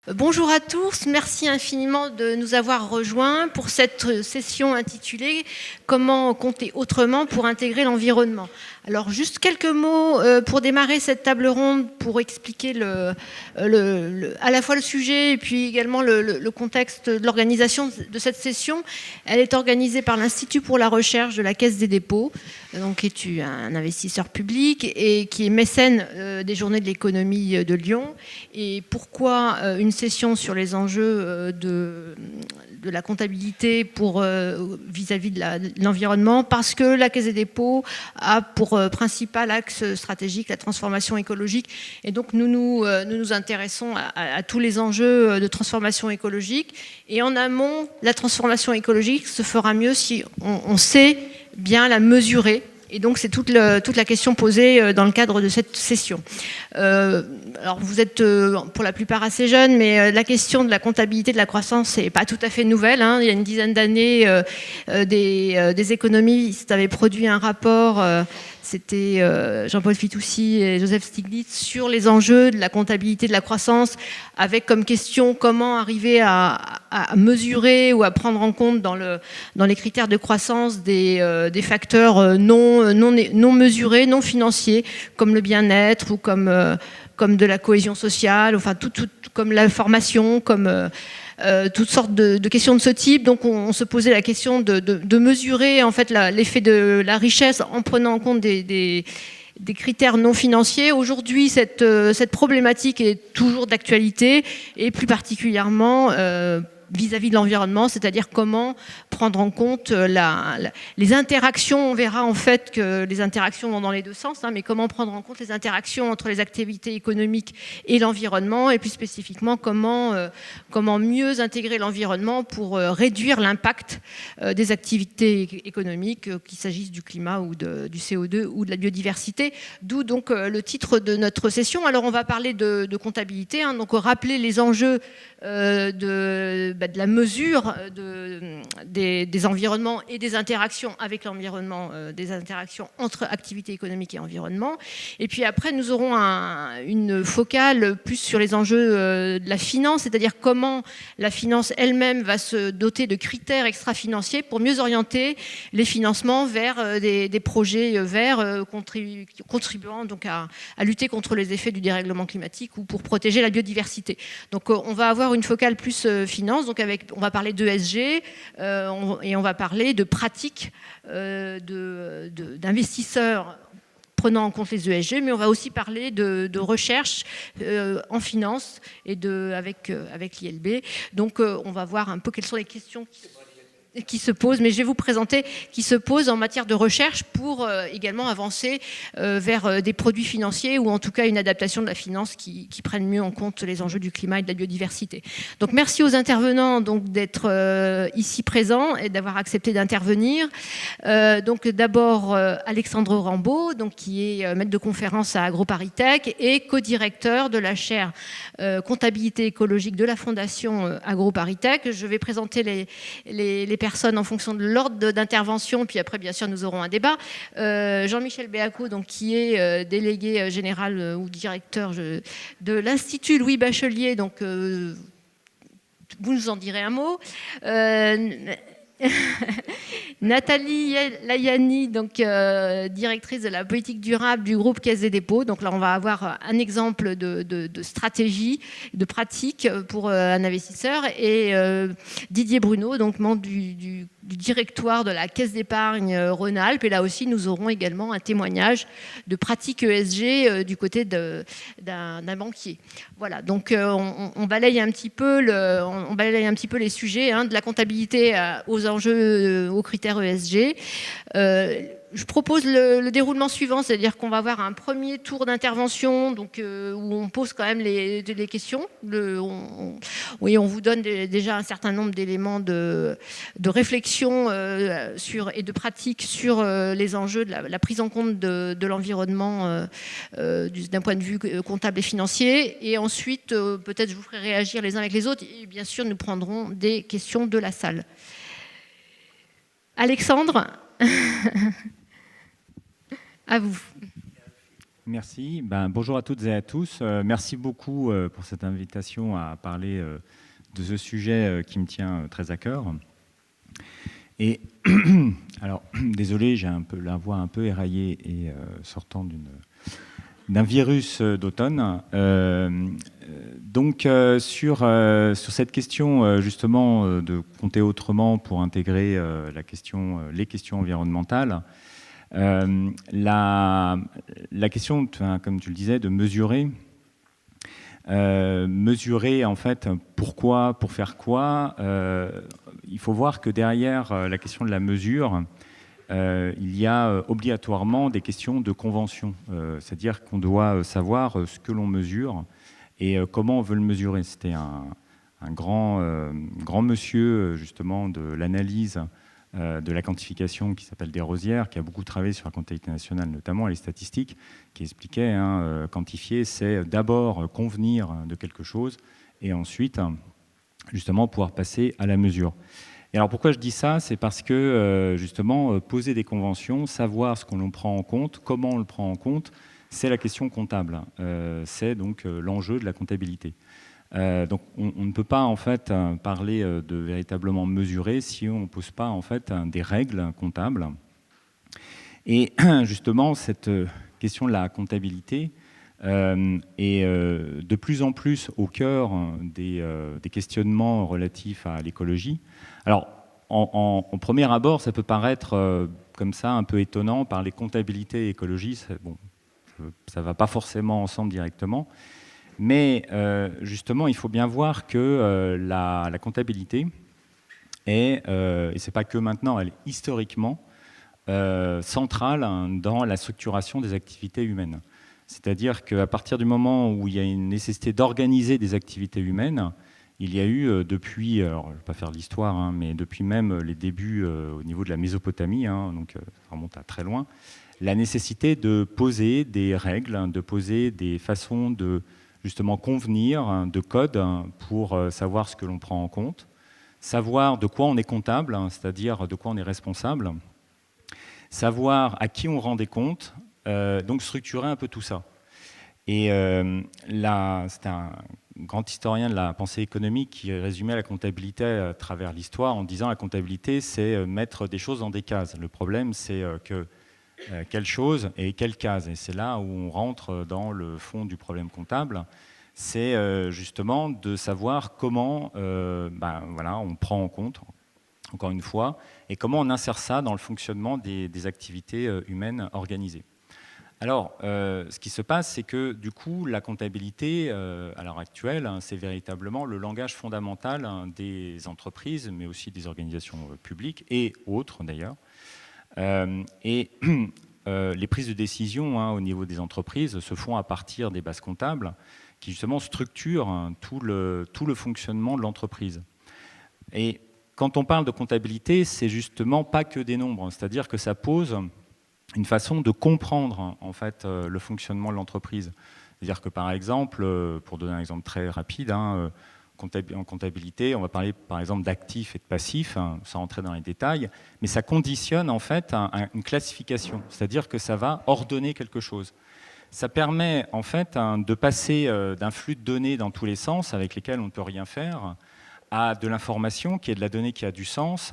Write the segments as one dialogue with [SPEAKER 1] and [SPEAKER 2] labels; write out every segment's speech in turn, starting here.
[SPEAKER 1] Bonjour à tous, merci infiniment de nous avoir rejoints pour cette session intitulée « Comment compter autrement pour intégrer l'environnement ». Alors juste quelques mots pour démarrer cette table ronde, pour expliquer à la fois le sujet et puis également le contexte de l'organisation de cette session. Elle est organisée par l'Institut pour la recherche de la Caisse des dépôts, donc qui est un investisseur public et qui est mécène des Journées de l'économie de Lyon. Et pourquoi une session sur les enjeux de la comptabilité vis-à-vis de l'environnement? Parce que la Caisse des dépôts a pour principal axe stratégique la transformation écologique. Et donc nous nous intéressons à tous les enjeux de transformation écologique. Et en amont, la transformation écologique se fera mieux si on sait bien la mesurer. Et donc, c'est toute la question posée dans le cadre de cette session. Alors, vous êtes pour la plupart assez jeunes, mais la question de la comptabilité de la croissance n'est pas tout à fait nouvelle. Il y a une dizaine d'années, des économistes avaient produit un rapport, c'était Jean-Paul Fitoussi et Joseph Stiglitz, sur les enjeux de la comptabilité de la croissance, avec comme question comment arriver à mesurer ou à prendre en compte dans les critères de croissance des facteurs non mesurés, non financiers, comme le bien-être ou comme de la cohésion sociale, enfin comme la formation, comme toutes sortes de questions de ce type. Donc on se posait la question de mesurer en fait l'effet de la richesse en prenant en compte des critères non financiers. Aujourd'hui, cette problématique est toujours d'actualité et plus particulièrement vis-à-vis de l'environnement, c'est-à-dire comment prendre en compte les interactions. On verra en fait que les interactions vont dans les deux sens, mais comment prendre en compte les interactions entre les activités économiques et l'environnement, et plus spécifiquement comment mieux intégrer l'environnement pour réduire l'impact des activités économiques, qu'il s'agisse du climat ou du CO2 ou de la biodiversité. D'où donc le titre de notre session. Alors on va parler de comptabilité, donc rappeler les enjeux de la mesure des environnements et des interactions avec l'environnement, des interactions entre activités économiques et environnement. Et puis après, nous aurons une focale plus sur les enjeux de la finance, c'est-à-dire comment la finance elle-même va se doter de critères extra-financiers pour mieux orienter les financements vers des projets verts contribuant donc à lutter contre les effets du dérèglement climatique ou pour protéger la biodiversité. Donc on va avoir une focale plus finance, donc on va parler d'ESG et on va parler de pratiques d'investisseurs prenant en compte les ESG, mais on va aussi parler de recherche en finance et avec l'ILB. Donc on va voir un peu quelles sont les questions qui se posent, mais je vais vous présenter qui se posent en matière de recherche pour également avancer vers des produits financiers ou en tout cas une adaptation de la finance qui prenne mieux en compte les enjeux du climat et de la biodiversité. Donc merci aux intervenants d'être ici présents et d'avoir accepté d'intervenir. Donc d'abord Alexandre Rambaud, qui est maître de conférence à AgroParisTech et co-directeur de la chaire comptabilité écologique de la Fondation AgroParisTech. Je vais présenter les personnes en fonction de l'ordre d'intervention, puis après, bien sûr, nous aurons un débat. Jean-Michel Béaco, qui est délégué général ou directeur de l'Institut Louis Bachelier, donc vous nous en direz un mot. Nathalie Layani, directrice de la politique durable du groupe Caisse des dépôts. Donc là, on va avoir un exemple de stratégie, de pratique pour un investisseur. Et Didier Bruno, membre du directoire de la Caisse d'épargne Rhône-Alpes. Et là aussi, nous aurons également un témoignage de pratique ESG du côté d'un banquier. Voilà, donc on balaye un petit peu les sujets de la comptabilité aux enjeux, aux critères ESG. Je propose le déroulement suivant, c'est-à-dire qu'on va avoir un premier tour d'intervention où on pose quand même les questions. On vous donne déjà un certain nombre d'éléments de réflexion et de pratique sur les enjeux de la prise en compte de l'environnement d'un point de vue comptable et financier. Et ensuite, peut-être je vous ferai réagir les uns avec les autres. Et bien sûr, nous prendrons des questions de la salle. Alexandre, à vous.
[SPEAKER 2] Merci. Bonjour à toutes et à tous. Merci beaucoup pour cette invitation à parler de ce sujet qui me tient très à cœur. Et alors, désolé, j'ai un peu la voix un peu éraillée et sortant d'un virus d'automne. Donc, sur cette question justement de compter autrement pour intégrer les questions environnementales, la question, comme tu le disais, de mesurer en fait pourquoi, pour faire quoi. Il faut voir que derrière la question de la mesure, il y a obligatoirement des questions de convention, c'est-à-dire qu'on doit savoir ce que l'on mesure et comment on veut le mesurer. C'était un grand monsieur justement de l'analyse de la quantification qui s'appelle Desrosières, qui a beaucoup travaillé sur la comptabilité nationale, notamment et les statistiques, qui expliquait quantifier, c'est d'abord convenir de quelque chose et ensuite justement pouvoir passer à la mesure. Et alors pourquoi je dis ça? C'est parce que justement poser des conventions, savoir ce qu'on prend en compte, comment on le prend en compte, c'est la question comptable. C'est donc l'enjeu de la comptabilité. Donc on ne peut pas en fait parler de véritablement mesurer si on ne pose pas en fait des règles comptables. Et justement cette question de la comptabilité est de plus en plus au cœur des questionnements relatifs à l'écologie. Alors en premier abord, ça peut paraître comme ça un peu étonnant, par les comptabilités et écologie, bon, ça ne va pas forcément ensemble directement. Mais justement, il faut bien voir que la comptabilité est, et ce n'est pas que maintenant, elle est historiquement centrale dans la structuration des activités humaines. C'est-à-dire qu'à partir du moment où il y a une nécessité d'organiser des activités humaines, il y a eu depuis, alors je ne vais pas faire l'histoire, mais depuis même les débuts au niveau de la Mésopotamie, donc ça remonte à très loin, la nécessité de poser des règles, de poser des façons de justement convenir de codes pour savoir ce que l'on prend en compte, savoir de quoi on est comptable, c'est-à-dire de quoi on est responsable, savoir à qui on rend des comptes, donc structurer un peu tout ça. Et là, c'est un grand historien de la pensée économique qui résumait la comptabilité à travers l'histoire en disant la comptabilité, c'est mettre des choses dans des cases. Le problème, c'est que quelle chose et quelle case. Et c'est là où on rentre dans le fond du problème comptable. C'est justement de savoir comment voilà, on prend en compte, encore une fois, et comment on insère ça dans le fonctionnement des activités humaines organisées. Alors, ce qui se passe, c'est que du coup, la comptabilité, à l'heure actuelle, c'est véritablement le langage fondamental des entreprises, mais aussi des organisations publiques et autres d'ailleurs. Et les prises de décision au niveau des entreprises se font à partir des bases comptables qui justement structurent tout le fonctionnement de l'entreprise. Et quand on parle de comptabilité, c'est justement pas que des nombres, c'est-à-dire que ça pose une façon de comprendre en fait le fonctionnement de l'entreprise. C'est-à-dire que par exemple, pour donner un exemple très rapide, en comptabilité, on va parler par exemple d'actifs et de passifs, sans rentrer dans les détails, mais ça conditionne en fait une classification, c'est-à-dire que ça va ordonner quelque chose. Ça permet en fait de passer d'un flux de données dans tous les sens avec lesquels on ne peut rien faire, à de l'information qui est de la donnée qui a du sens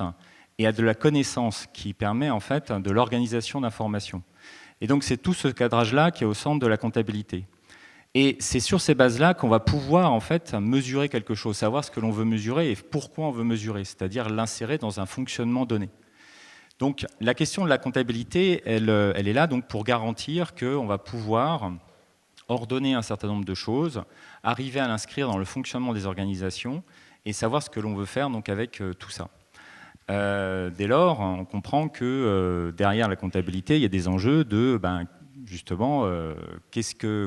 [SPEAKER 2] et à de la connaissance qui permet en fait de l'organisation d'informations. Et donc c'est tout ce cadrage-là qui est au centre de la comptabilité. Et c'est sur ces bases-là qu'on va pouvoir en fait mesurer quelque chose, savoir ce que l'on veut mesurer et pourquoi on veut mesurer, c'est-à-dire l'insérer dans un fonctionnement donné. Donc la question de la comptabilité, elle est là donc pour garantir qu'on va pouvoir ordonner un certain nombre de choses, arriver à l'inscrire dans le fonctionnement des organisations et savoir ce que l'on veut faire donc avec tout ça. Dès lors, on comprend que derrière la comptabilité, il y a des enjeux de justement,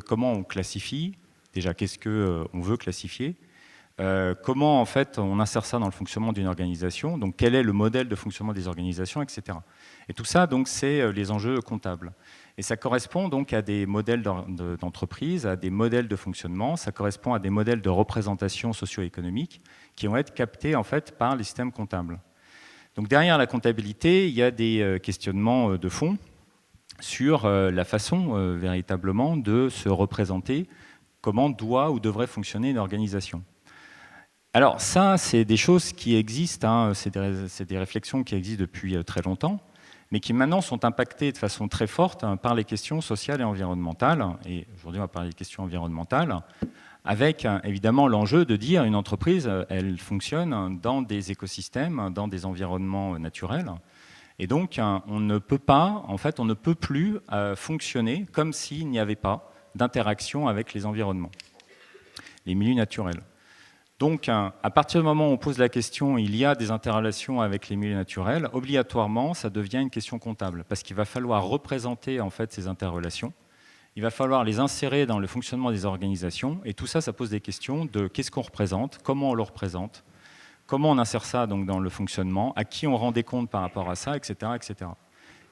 [SPEAKER 2] comment on classifie, déjà qu'est-ce qu'on veut classifier, comment en fait on insère ça dans le fonctionnement d'une organisation, donc quel est le modèle de fonctionnement des organisations, etc. Et tout ça, donc, c'est les enjeux comptables. Et ça correspond donc à des modèles d'entreprise, à des modèles de fonctionnement, ça correspond à des modèles de représentation socio-économique qui vont être captés en fait par les systèmes comptables. Donc derrière la comptabilité, il y a des questionnements de fond sur la façon véritablement de se représenter comment doit ou devrait fonctionner une organisation. Alors ça, c'est des choses qui existent, hein, c'est des réflexions qui existent depuis très longtemps, mais qui maintenant sont impactées de façon très forte par les questions sociales et environnementales. Et aujourd'hui, on va parler des questions environnementales, avec évidemment l'enjeu de dire une entreprise, elle fonctionne dans des écosystèmes, dans des environnements naturels. Et donc, on ne peut pas, en fait, on ne peut plus fonctionner comme s'il n'y avait pas d'interaction avec les environnements, les milieux naturels. Donc, à partir du moment où on pose la question, il y a des interrelations avec les milieux naturels, obligatoirement, ça devient une question comptable, parce qu'il va falloir représenter en fait ces interrelations. Il va falloir les insérer dans le fonctionnement des organisations, et tout ça, ça pose des questions de qu'est-ce qu'on représente, comment on le représente, comment on insère ça donc dans le fonctionnement, à qui on rend des comptes par rapport à ça, etc., etc.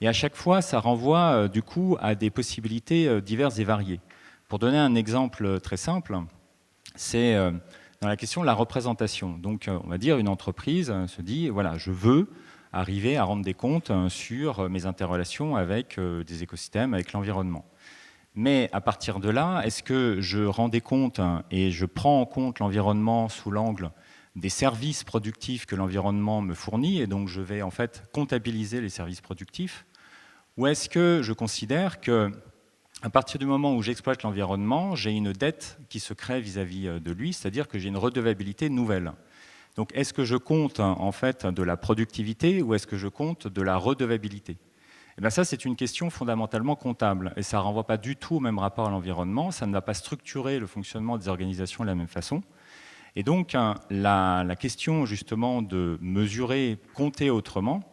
[SPEAKER 2] Et à chaque fois, ça renvoie du coup à des possibilités diverses et variées. Pour donner un exemple très simple, c'est dans la question de la représentation. Donc, on va dire une entreprise se dit, voilà, je veux arriver à rendre des comptes sur mes interrelations avec des écosystèmes, avec l'environnement. Mais à partir de là, est-ce que je rends des comptes et je prends en compte l'environnement sous l'angle des services productifs que l'environnement me fournit, et donc je vais en fait comptabiliser les services productifs, ou est-ce que je considère que à partir du moment où j'exploite l'environnement, j'ai une dette qui se crée vis-à-vis de lui, c'est-à-dire que j'ai une redevabilité nouvelle. Donc est-ce que je compte en fait de la productivité ou est-ce que je compte de la redevabilité? Et bien ça, c'est une question fondamentalement comptable et ça ne renvoie pas du tout au même rapport à l'environnement, ça ne va pas structurer le fonctionnement des organisations de la même façon. Et donc la question justement de mesurer, compter autrement,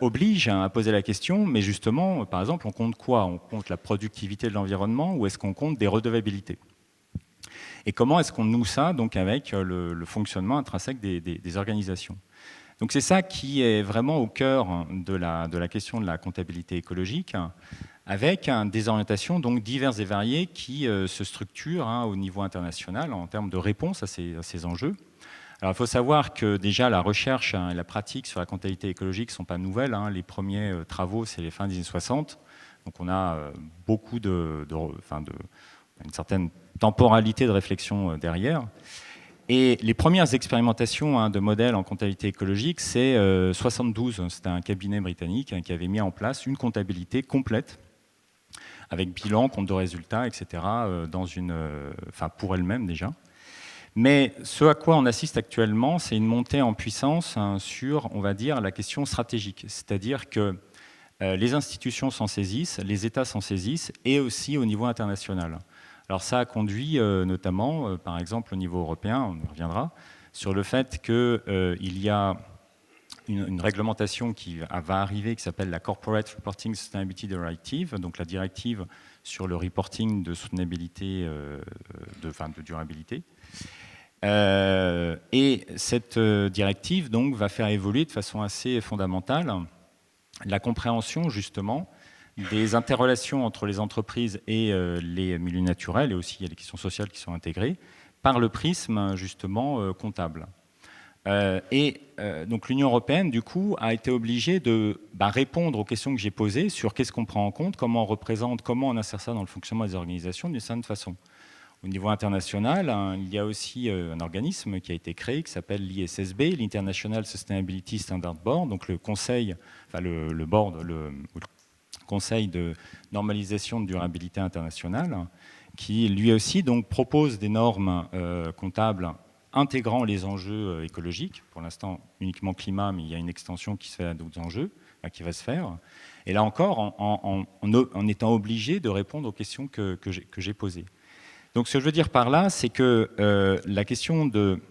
[SPEAKER 2] oblige à poser la question, mais justement, par exemple, on compte quoi? On compte la productivité de l'environnement ou est-ce qu'on compte des redevabilités? Et comment est-ce qu'on noue ça donc, avec le fonctionnement intrinsèque des organisations? Donc c'est ça qui est vraiment au cœur de la question de la comptabilité écologique, avec des orientations donc diverses et variées qui se structurent au niveau international en termes de réponse à ces enjeux. Alors, il faut savoir que déjà la recherche et la pratique sur la comptabilité écologique ne sont pas nouvelles. Les premiers travaux, c'est les fins des années 60. Donc on a beaucoup une certaine temporalité de réflexion derrière. Et les premières expérimentations de modèles en comptabilité écologique, c'est 72. C'était un cabinet britannique qui avait mis en place une comptabilité complète avec bilan, compte de résultats, etc. Pour elle-même déjà. Mais ce à quoi on assiste actuellement, c'est une montée en puissance sur, on va dire, la question stratégique. C'est-à-dire que les institutions s'en saisissent, les États s'en saisissent, et aussi au niveau international. Alors ça a conduit notamment, par exemple au niveau européen, on y reviendra, sur le fait qu'il y a une réglementation qui va arriver, qui s'appelle la Corporate Reporting Sustainability Directive, donc la directive sur le reporting de soutenabilité, de durabilité. Et cette directive donc, va faire évoluer de façon assez fondamentale la compréhension justement des interrelations entre les entreprises et les milieux naturels, et aussi il y a les questions sociales qui sont intégrées, par le prisme justement comptable. Donc l'Union européenne du coup a été obligée de répondre aux questions que j'ai posées sur qu'est-ce qu'on prend en compte, comment on représente, comment on insère ça dans le fonctionnement des organisations d'une certaine façon. Au niveau international, il y a aussi un organisme qui a été créé qui s'appelle l'ISSB, l'International Sustainability Standard Board, donc le conseil, le conseil de normalisation de durabilité internationale, qui lui aussi donc propose des normes comptables intégrant les enjeux écologiques, pour l'instant uniquement climat, mais il y a une extension qui se fait à d'autres enjeux, qui va se faire. Et là encore, en étant obligé de répondre aux questions que j'ai posées. Donc ce que je veux dire par là, c'est que la question de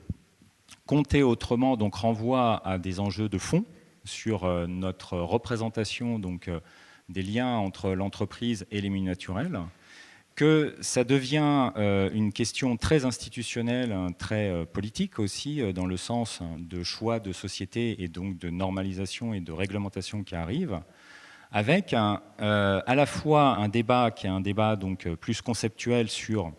[SPEAKER 2] compter autrement donc, renvoie à des enjeux de fond sur notre représentation donc, des liens entre l'entreprise et les milieux naturels, que ça devient une question très institutionnelle, très politique aussi, dans le sens de choix de société et donc de normalisation et de réglementation qui arrivent, avec à la fois un débat qui est un débat donc, plus conceptuel sur,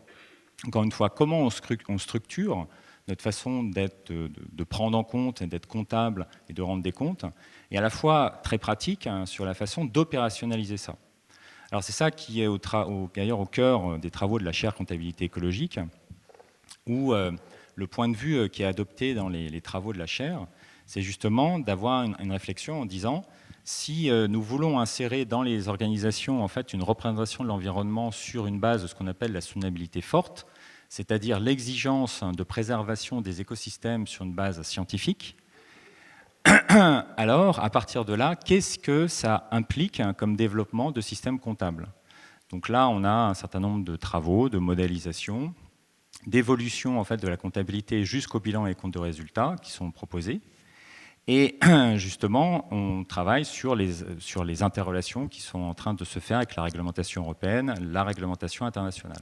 [SPEAKER 2] encore une fois, comment on structure notre façon de prendre en compte, d'être comptable et de rendre des comptes, et à la fois très pratique sur la façon d'opérationnaliser ça. Alors c'est ça qui est d'ailleurs au cœur des travaux de la chaire comptabilité écologique, où le point de vue qui est adopté dans les travaux de la chaire, c'est justement d'avoir une réflexion en disant si nous voulons insérer dans les organisations en fait, une représentation de l'environnement sur une base de ce qu'on appelle la soutenabilité forte, c'est-à-dire l'exigence de préservation des écosystèmes sur une base scientifique, alors, à partir de là, qu'est-ce que ça implique comme développement de systèmes comptables? Donc là, on a un certain nombre de travaux, de modélisation, d'évolution en fait, de la comptabilité jusqu'au bilan et compte de résultats qui sont proposés. Et justement, on travaille sur les interrelations qui sont en train de se faire avec la réglementation européenne, la réglementation internationale.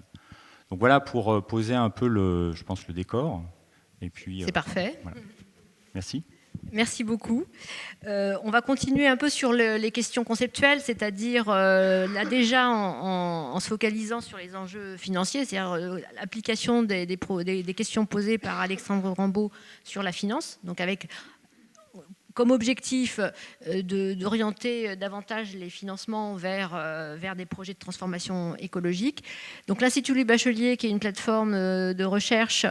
[SPEAKER 2] Donc voilà pour poser un peu, je pense, le décor.
[SPEAKER 1] C'est parfait.
[SPEAKER 2] Voilà. Merci.
[SPEAKER 1] Merci beaucoup. On va continuer un peu sur les questions conceptuelles, c'est-à-dire là déjà en se focalisant sur les enjeux financiers, c'est-à-dire l'application des questions posées par Alexandre Rambaud sur la finance, donc avec comme objectif d'orienter davantage les financements vers des projets de transformation écologique. Donc l'Institut Louis Bachelier, qui est une plateforme de recherche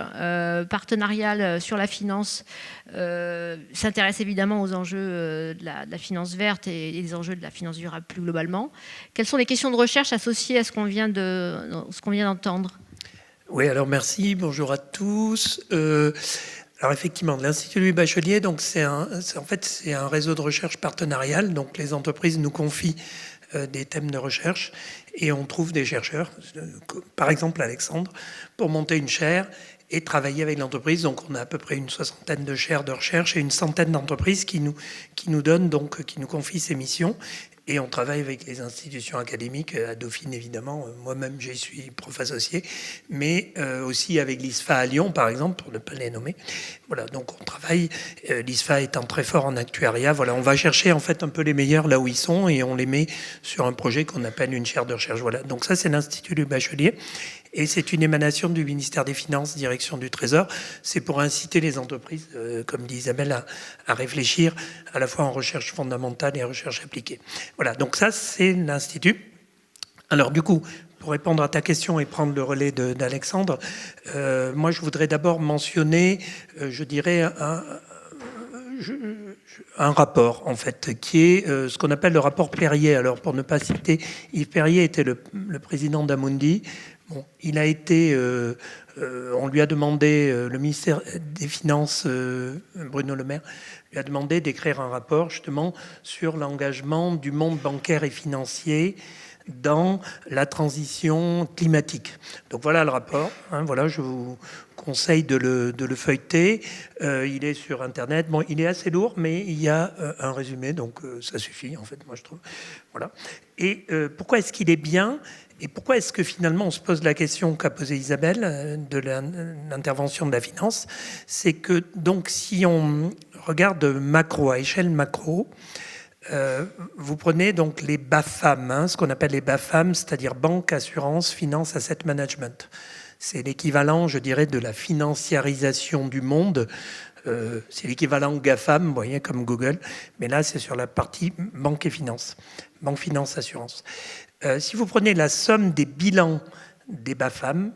[SPEAKER 1] partenariale sur la finance, s'intéresse évidemment aux enjeux de la finance verte et des enjeux de la finance durable plus globalement. Quelles sont les questions de recherche associées à ce qu'on vient d'entendre?
[SPEAKER 3] Oui, alors merci, bonjour à tous. Alors effectivement, l'Institut Louis Bachelier, donc c'est un réseau de recherche partenarial. Donc les entreprises nous confient des thèmes de recherche et on trouve des chercheurs, par exemple Alexandre, pour monter une chaire et travailler avec l'entreprise. Donc on a à peu près une 60aine de chaires de recherche et une centaine d'entreprises qui nous donnent, donc qui nous confient ces missions. Et on travaille avec les institutions académiques, à Dauphine évidemment, moi-même j'y suis prof associé, mais aussi avec l'ISFA à Lyon par exemple, pour ne pas les nommer. Voilà, donc on travaille, l'ISFA étant très fort en actuariat, voilà, on va chercher en fait un peu les meilleurs là où ils sont et on les met sur un projet qu'on appelle une chaire de recherche. Voilà, donc ça c'est l'Institut du Bachelier. Et c'est une émanation du ministère des Finances, direction du Trésor. C'est pour inciter les entreprises, comme dit Isabelle, à réfléchir à la fois en recherche fondamentale et en recherche appliquée. Voilà, donc ça, c'est l'Institut. Alors du coup, pour répondre à ta question et prendre le relais d'Alexandre, moi, je voudrais d'abord mentionner, je dirais, un rapport, en fait, qui est ce qu'on appelle le rapport Perrier. Alors, pour ne pas citer, Yves Perrier était le président d'Amundi. Bon, il a été, on lui a demandé, le ministère des Finances, Bruno Le Maire, lui a demandé d'écrire un rapport justement sur l'engagement du monde bancaire et financier dans la transition climatique. Donc voilà le rapport, hein, voilà, je vous conseille de le feuilleter. Il est sur Internet. Bon, il est assez lourd, mais il y a un résumé, donc ça suffit, en fait, moi je trouve. Voilà. Et pourquoi est-ce qu'il est bien ? Et pourquoi est-ce que finalement on se pose la question qu'a posée Isabelle de l'intervention de la finance? C'est que donc si on regarde macro, à échelle macro, vous prenez donc les BAFAM, hein, ce qu'on appelle les BAFAM, c'est-à-dire banque, assurance, finance, asset management. C'est l'équivalent, je dirais, de la financiarisation du monde. C'est l'équivalent GAFAM, vous voyez, comme Google. Mais là, c'est sur la partie banque et finance. Banque, finance, assurance. Si vous prenez la somme des bilans des BAFAM,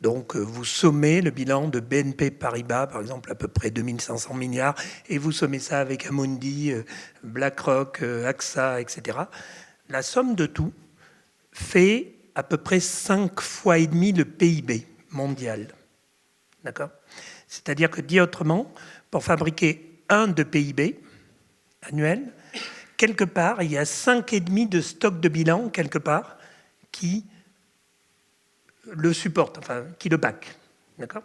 [SPEAKER 3] donc vous sommez le bilan de BNP Paribas, par exemple, à peu près 2500 milliards, et vous sommez ça avec Amundi, BlackRock, AXA, etc. La somme de tout fait à peu près 5 fois et demi le PIB mondial. D'accord ? C'est-à-dire que, dit autrement, pour fabriquer 1 de PIB annuel, quelque part, il y a 5,5 de stock de bilan, quelque part, qui le supporte, enfin, qui le back. D'accord ?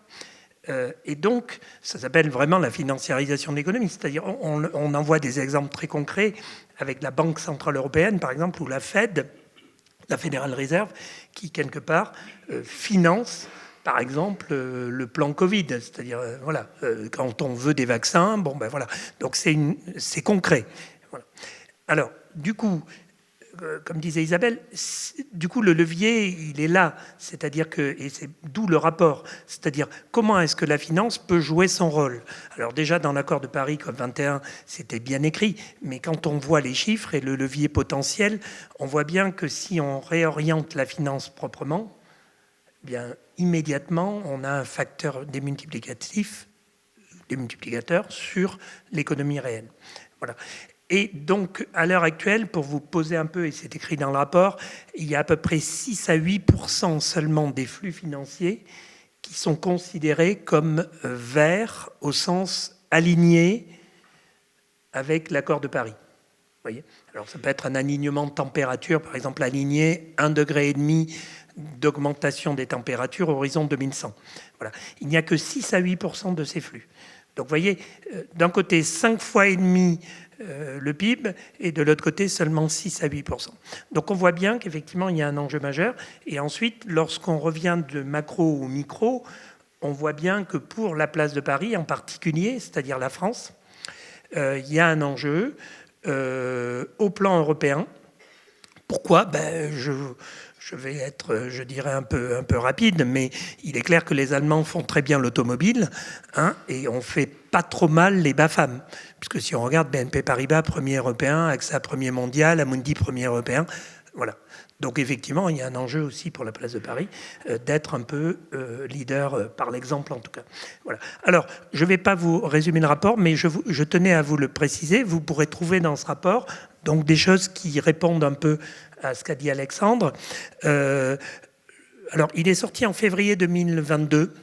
[SPEAKER 3] Et donc, ça s'appelle vraiment la financiarisation de l'économie. C'est-à-dire, on en voit des exemples très concrets avec la Banque Centrale Européenne, par exemple, ou la Fed, la Federal Reserve, qui, quelque part, finance, par exemple, le plan Covid. C'est-à-dire, voilà, quand on veut des vaccins, bon, ben voilà. Donc, c'est concret. Voilà. Alors, du coup, comme disait Isabelle, du coup, le levier, il est là. C'est-à-dire que, et c'est d'où le rapport, c'est-à-dire comment est-ce que la finance peut jouer son rôle. Alors déjà, dans l'accord de Paris, COP21, c'était bien écrit, mais quand on voit les chiffres et le levier potentiel, on voit bien que si on réoriente la finance proprement, eh bien, immédiatement, on a un facteur démultiplicateur sur l'économie réelle. Voilà. Et donc, à l'heure actuelle, pour vous poser un peu, et c'est écrit dans le rapport, il y a à peu près 6 à 8% seulement des flux financiers qui sont considérés comme verts au sens aligné avec l'accord de Paris. Vous voyez ? Alors, ça peut être un alignement de température, par exemple, aligner 1,5 degré d'augmentation des températures horizon 2100. Voilà. Il n'y a que 6 à 8% de ces flux. Donc, vous voyez, d'un côté, 5 fois et demi le PIB, et de l'autre côté, seulement 6 à 8%. Donc on voit bien qu'effectivement, il y a un enjeu majeur. Et ensuite, lorsqu'on revient de macro au micro, on voit bien que pour la place de Paris en particulier, c'est-à-dire la France, il y a un enjeu au plan européen. Pourquoi ? Je vais être, je dirais, un peu rapide, mais il est clair que les Allemands font très bien l'automobile, hein, et on fait pas trop mal les BAFAM. Puisque si on regarde BNP Paribas, premier européen, AXA, premier mondial, Amundi, premier européen, voilà. Donc effectivement, il y a un enjeu aussi pour la place de Paris d'être un peu leader par l'exemple en tout cas. Voilà. Alors, je ne vais pas vous résumer le rapport, mais je tenais à vous le préciser. Vous pourrez trouver dans ce rapport donc des choses qui répondent un peu à ce qu'a dit Alexandre. Alors, il est sorti en février 2022.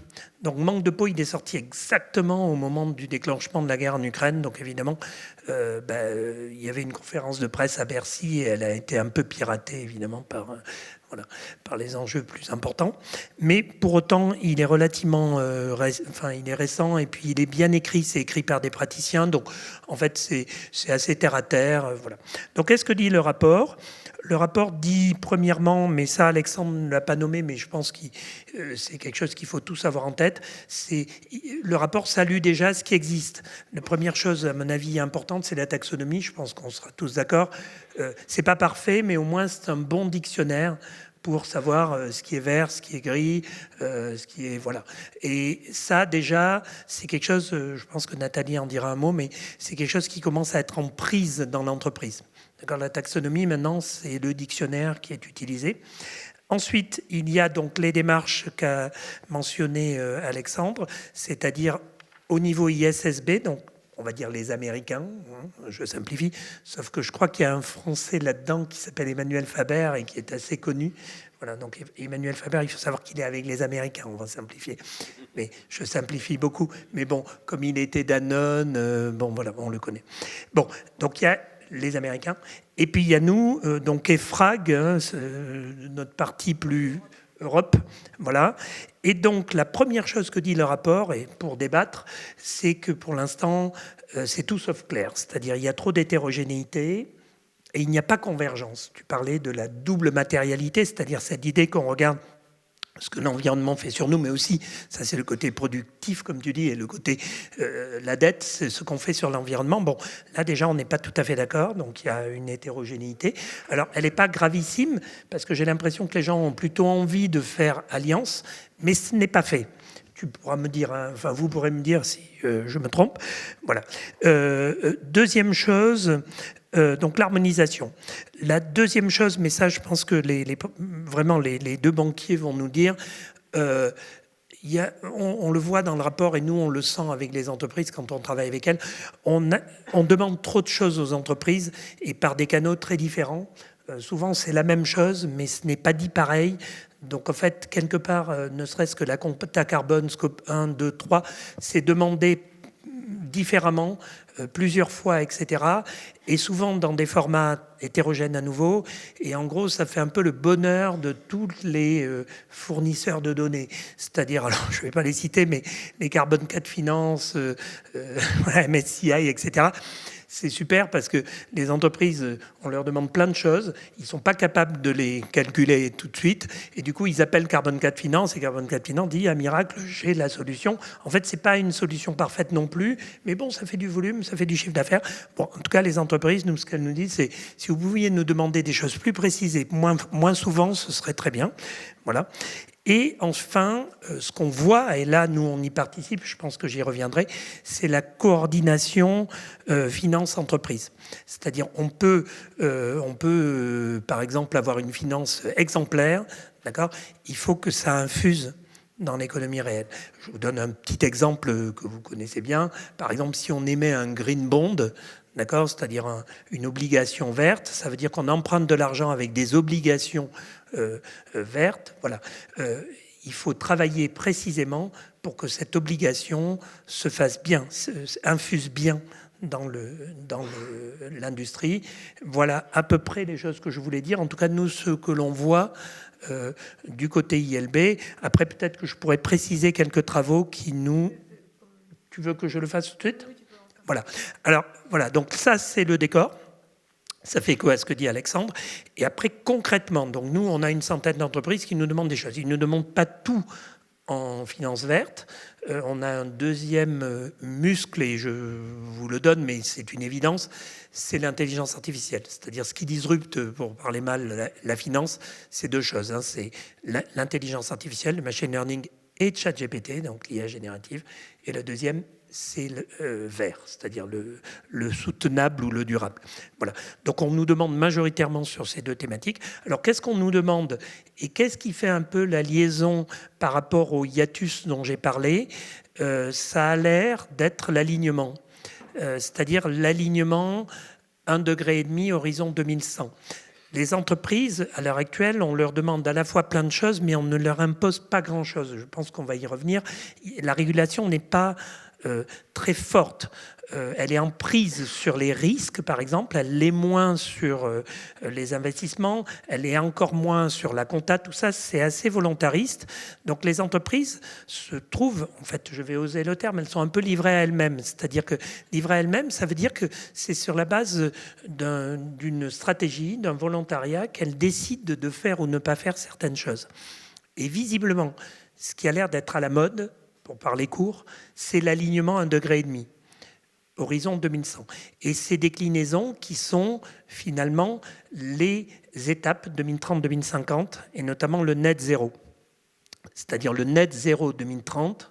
[SPEAKER 3] Donc, manque de peau, il est sorti exactement au moment du déclenchement de la guerre en Ukraine. Donc, évidemment, il y avait une conférence de presse à Bercy et elle a été un peu piratée, évidemment, par les enjeux plus importants. Mais pour autant, il est relativement il est récent et puis il est bien écrit. C'est écrit par des praticiens. Donc, en fait, c'est assez terre à terre. Voilà. Donc, qu'est-ce que dit le rapport ? Le rapport dit, premièrement, mais ça, Alexandre ne l'a pas nommé, mais je pense que c'est quelque chose qu'il faut tous avoir en tête, le rapport salue déjà ce qui existe. La première chose, à mon avis, importante, c'est la taxonomie. Je pense qu'on sera tous d'accord. C'est pas parfait, mais au moins, c'est un bon dictionnaire pour savoir ce qui est vert, ce qui est gris, ce qui est... Voilà. Et ça, déjà, c'est quelque chose, je pense que Nathalie en dira un mot, mais c'est quelque chose qui commence à être en prise dans l'entreprise. D'accord, la taxonomie, maintenant, c'est le dictionnaire qui est utilisé. Ensuite, il y a donc les démarches qu'a mentionné Alexandre, c'est-à-dire au niveau ISSB, donc on va dire les Américains, hein, je simplifie, sauf que je crois qu'il y a un Français là-dedans qui s'appelle Emmanuel Faber et qui est assez connu. Voilà, donc Emmanuel Faber, il faut savoir qu'il est avec les Américains, on va simplifier. Mais je simplifie beaucoup. Mais bon, comme il était Danone, bon voilà, on le connaît. Bon, donc il y a les Américains. Et puis il y a nous, donc EFRAG, hein, notre partie plus Europe, voilà. Et donc la première chose que dit le rapport, et pour débattre, c'est que pour l'instant, c'est tout sauf clair. C'est-à-dire il y a trop d'hétérogénéité et il n'y a pas convergence. Tu parlais de la double matérialité, c'est-à-dire cette idée qu'on regarde ce que l'environnement fait sur nous, mais aussi, ça c'est le côté productif, comme tu dis, et le côté, la dette, c'est ce qu'on fait sur l'environnement. Bon, là déjà, on n'est pas tout à fait d'accord, donc il y a une hétérogénéité. Alors, elle n'est pas gravissime, parce que j'ai l'impression que les gens ont plutôt envie de faire alliance, mais ce n'est pas fait. Tu pourras me dire, hein, enfin vous pourrez me dire si je me trompe. Voilà. Deuxième chose, donc l'harmonisation. La deuxième chose, mais ça je pense que vraiment les deux banquiers vont nous dire, on le voit dans le rapport et nous on le sent avec les entreprises quand on travaille avec elles, on demande trop de choses aux entreprises et par des canaux très différents. Souvent c'est la même chose mais ce n'est pas dit pareil. Donc en fait, quelque part, ne serait-ce que la quota carbone, scope 1, 2, 3, c'est demandé différemment, plusieurs fois, etc. Et souvent dans des formats hétérogènes à nouveau. Et en gros, ça fait un peu le bonheur de tous les fournisseurs de données. C'est-à-dire, alors je ne vais pas les citer, mais les Carbone 4 Finance, MSCI, etc. c'est super parce que les entreprises, on leur demande plein de choses, ils ne sont pas capables de les calculer tout de suite, et du coup, ils appellent Carbon 4 Finance, et Carbon 4 Finance dit, à miracle, j'ai la solution. En fait, ce n'est pas une solution parfaite non plus, mais bon, ça fait du volume, ça fait du chiffre d'affaires. Bon, en tout cas, les entreprises, nous, ce qu'elles nous disent, c'est si vous pouviez nous demander des choses plus précises et moins souvent, ce serait très bien. Voilà. Et enfin, ce qu'on voit, et là, nous, on y participe, je pense que j'y reviendrai, c'est la coordination finance-entreprise. C'est-à-dire, on peut par exemple, avoir une finance exemplaire, d'accord ? Il faut que ça infuse dans l'économie réelle. Je vous donne un petit exemple que vous connaissez bien. Par exemple, si on émet un green bond, d'accord, c'est-à-dire une obligation verte, ça veut dire qu'on emprunte de l'argent avec des obligations vertes. Voilà. Il faut travailler précisément pour que cette obligation se fasse bien, infuse bien dans l'industrie. Voilà à peu près les choses que je voulais dire. En tout cas, nous, ce que l'on voit du côté ILB. Après, peut-être que je pourrais préciser quelques travaux qui nous... Tu veux que je le fasse tout de suite ? Voilà. Alors, voilà. Donc ça, c'est le décor. Ça fait quoi ce que dit Alexandre. Et après, concrètement, donc nous, on a une centaine d'entreprises qui nous demandent des choses. Ils ne demandent pas tout en finance verte. On a un deuxième muscle, et je vous le donne, mais c'est une évidence, c'est l'intelligence artificielle. C'est-à-dire ce qui disrupte, pour parler mal, la finance, c'est deux choses. Hein. C'est l'intelligence artificielle, le machine learning et ChatGPT, donc l'IA générative. Et la deuxième, c'est le vert, c'est-à-dire le soutenable ou le durable. Voilà. Donc on nous demande majoritairement sur ces deux thématiques. Alors qu'est-ce qu'on nous demande et qu'est-ce qui fait un peu la liaison par rapport au hiatus dont j'ai parlé ? Ça a l'air d'être l'alignement, c'est-à-dire l'alignement 1,5 degré horizon 2100. Les entreprises, à l'heure actuelle, on leur demande à la fois plein de choses, mais on ne leur impose pas grand-chose. Je pense qu'on va y revenir. La régulation n'est pas très forte. Elle est en prise sur les risques, par exemple. Elle l'est moins sur les investissements. Elle est encore moins sur la compta. Tout ça, c'est assez volontariste. Donc, les entreprises se trouvent, en fait, je vais oser le terme, elles sont un peu livrées à elles-mêmes. C'est-à-dire que livrées à elles-mêmes, ça veut dire que c'est sur la base d'une stratégie, d'un volontariat, qu'elles décident de faire ou ne pas faire certaines choses. Et visiblement, ce qui a l'air d'être à la mode, pour parler court, c'est l'alignement 1,5 degré, horizon 2100. Et ces déclinaisons qui sont finalement les étapes 2030-2050, et notamment le net zéro. C'est-à-dire le net zéro 2030.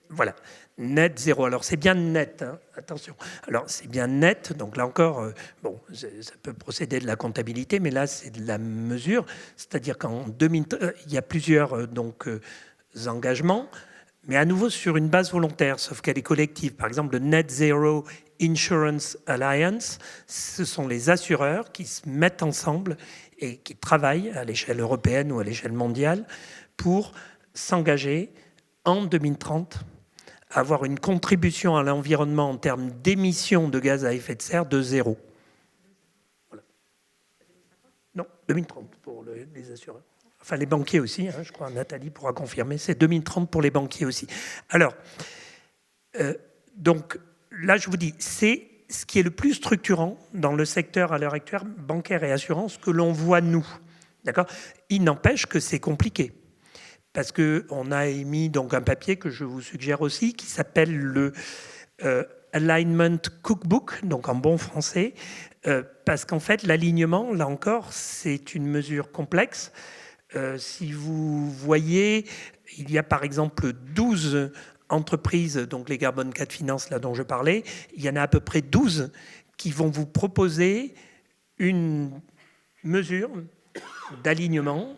[SPEAKER 3] Voilà, net zéro. Alors c'est bien net, hein, attention. Alors c'est bien net, donc là encore, bon, ça peut procéder de la comptabilité, mais là c'est de la mesure. C'est-à-dire qu'en 2030, il y a plusieurs engagements, mais à nouveau sur une base volontaire, sauf qu'elle est collective. Par exemple, le Net Zero Insurance Alliance, ce sont les assureurs qui se mettent ensemble et qui travaillent à l'échelle européenne ou à l'échelle mondiale pour s'engager en 2030 à avoir une contribution à l'environnement en termes d'émissions de gaz à effet de serre de zéro. Voilà. Non, 2030 pour les assureurs. Enfin, les banquiers aussi, hein, je crois, Nathalie pourra confirmer, c'est 2030 pour les banquiers aussi. Alors, donc là, je vous dis, c'est ce qui est le plus structurant dans le secteur à l'heure actuelle, bancaire et assurance, que l'on voit nous. D'accord ? Il n'empêche que c'est compliqué. Parce qu'on a émis donc un papier que je vous suggère aussi, qui s'appelle le Alignment Cookbook, donc en bon français, parce qu'en fait, l'alignement, là encore, c'est une mesure complexe. Si vous voyez, il y a par exemple 12 entreprises, donc les Carbon 4 Finance, là dont je parlais, il y en a à peu près 12 qui vont vous proposer une mesure d'alignement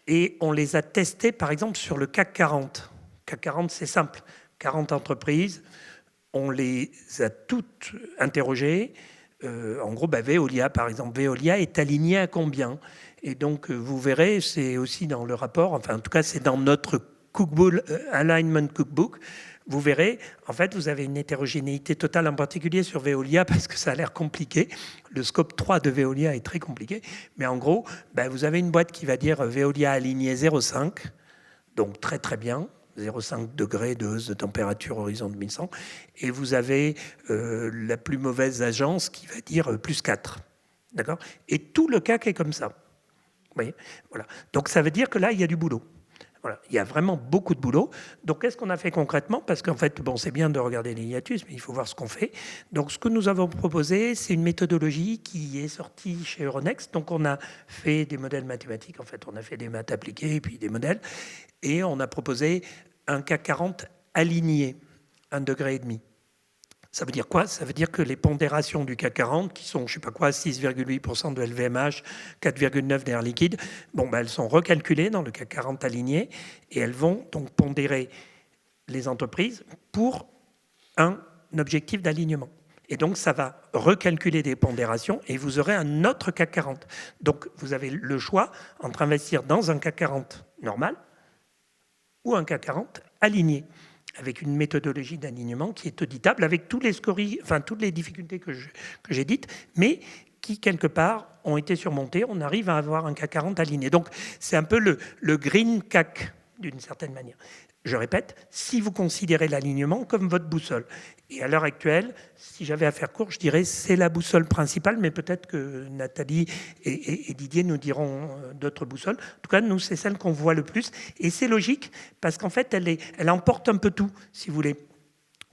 [SPEAKER 3] et on les a testées par exemple sur le CAC 40. CAC 40, c'est simple, 40 entreprises, on les a toutes interrogées. En gros, Veolia, par exemple, Veolia est aligné à combien ? Et donc, vous verrez, c'est aussi dans le rapport, enfin, en tout cas, c'est dans notre cookbook, Alignment Cookbook. Vous verrez, en fait, vous avez une hétérogénéité totale, en particulier sur Veolia, parce que ça a l'air compliqué. Le scope 3 de Veolia est très compliqué. Mais en gros, vous avez une boîte qui va dire Veolia aligné 0,5, donc très très bien. 0,5 degrés de hausse de température horizon 2100. Et vous avez la plus mauvaise agence qui va dire plus 4. D'accord ? Et tout le CAC est comme ça. Vous voyez ? Voilà. Donc ça veut dire que là, il y a du boulot. Voilà. Il y a vraiment beaucoup de boulot. Donc, qu'est-ce qu'on a fait concrètement ? Parce qu'en fait, bon, c'est bien de regarder les hiatus, mais il faut voir ce qu'on fait. Donc, ce que nous avons proposé, c'est une méthodologie qui est sortie chez Euronext. Donc, on a fait des modèles mathématiques. En fait, on a fait des maths appliquées et puis des modèles. Et on a proposé un CAC 40 aligné, 1,5 degré. Ça veut dire quoi ? Ça veut dire que les pondérations du CAC 40, qui sont, je ne sais pas quoi, 6,8% de LVMH, 4,9% d'Air Liquide, bon, ben, elles sont recalculées dans le CAC 40 aligné et elles vont donc pondérer les entreprises pour un objectif d'alignement. Et donc, ça va recalculer des pondérations et vous aurez un autre CAC 40. Donc, vous avez le choix entre investir dans un CAC 40 normal ou un CAC 40 aligné, avec une méthodologie d'alignement qui est auditable, avec tous les scories, enfin toutes les difficultés que j'ai dites, mais qui, quelque part, ont été surmontées. On arrive à avoir un CAC 40 aligné. Donc, c'est un peu le green CAC, d'une certaine manière. Je répète, si vous considérez l'alignement comme votre boussole. Et à l'heure actuelle, si j'avais à faire court, je dirais c'est la boussole principale, mais peut-être que Nathalie et Didier nous diront d'autres boussoles. En tout cas, nous, c'est celle qu'on voit le plus. Et c'est logique, parce qu'en fait, elle emporte un peu tout, si vous voulez.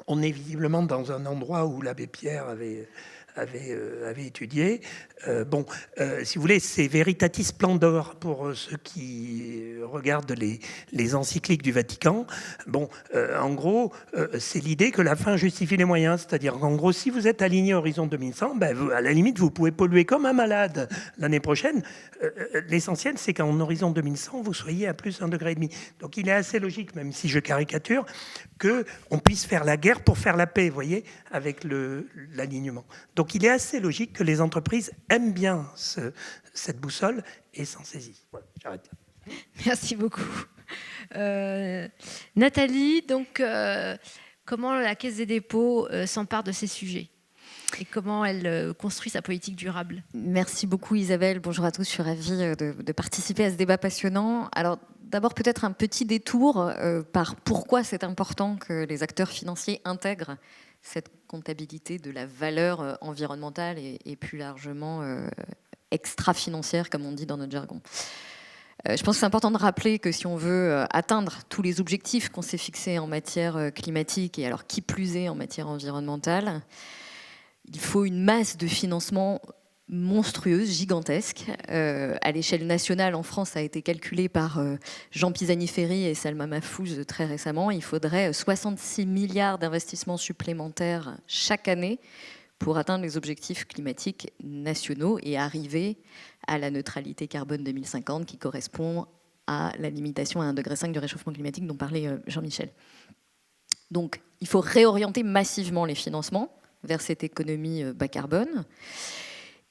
[SPEAKER 3] On est visiblement dans un endroit où l'abbé Pierre avait étudié. Si vous voulez, c'est Veritatis Splendor pour ceux qui regardent les encycliques du Vatican. En gros, c'est l'idée que la fin justifie les moyens. C'est-à-dire qu'en gros, si vous êtes aligné Horizon 2100, à la limite, vous pouvez polluer comme un malade l'année prochaine. L'essentiel, c'est qu'en Horizon 2100, vous soyez à plus 1,5 degré. Donc, il est assez logique, même si je caricature, qu'on puisse faire la guerre pour faire la paix, vous voyez, avec l'alignement. Donc, il est assez logique que les entreprises aiment bien cette boussole et s'en saisissent. Voilà, j'arrête là.
[SPEAKER 1] Merci beaucoup. Nathalie, donc, comment la Caisse des dépôts s'empare de ces sujets et comment elle construit sa politique durable ?
[SPEAKER 4] Merci beaucoup Isabelle, bonjour à tous, je suis ravie de participer à ce débat passionnant. Alors d'abord peut-être un petit détour par pourquoi c'est important que les acteurs financiers intègrent cette comptabilité de la valeur environnementale et plus largement extra-financière, comme on dit dans notre jargon. Je pense que c'est important de rappeler que si on veut atteindre tous les objectifs qu'on s'est fixés en matière climatique, et alors qui plus est en matière environnementale, il faut une masse de financement monstrueuse, gigantesque. À l'échelle nationale, en France, ça a été calculé par Jean Pisani-Ferry et Salma Mahfouz très récemment. Il faudrait 66 milliards d'investissements supplémentaires chaque année pour atteindre les objectifs climatiques nationaux et arriver à la neutralité carbone 2050 qui correspond à la limitation à 1,5 degré du réchauffement climatique dont parlait Jean-Michel. Donc, il faut réorienter massivement les financements vers cette économie bas carbone.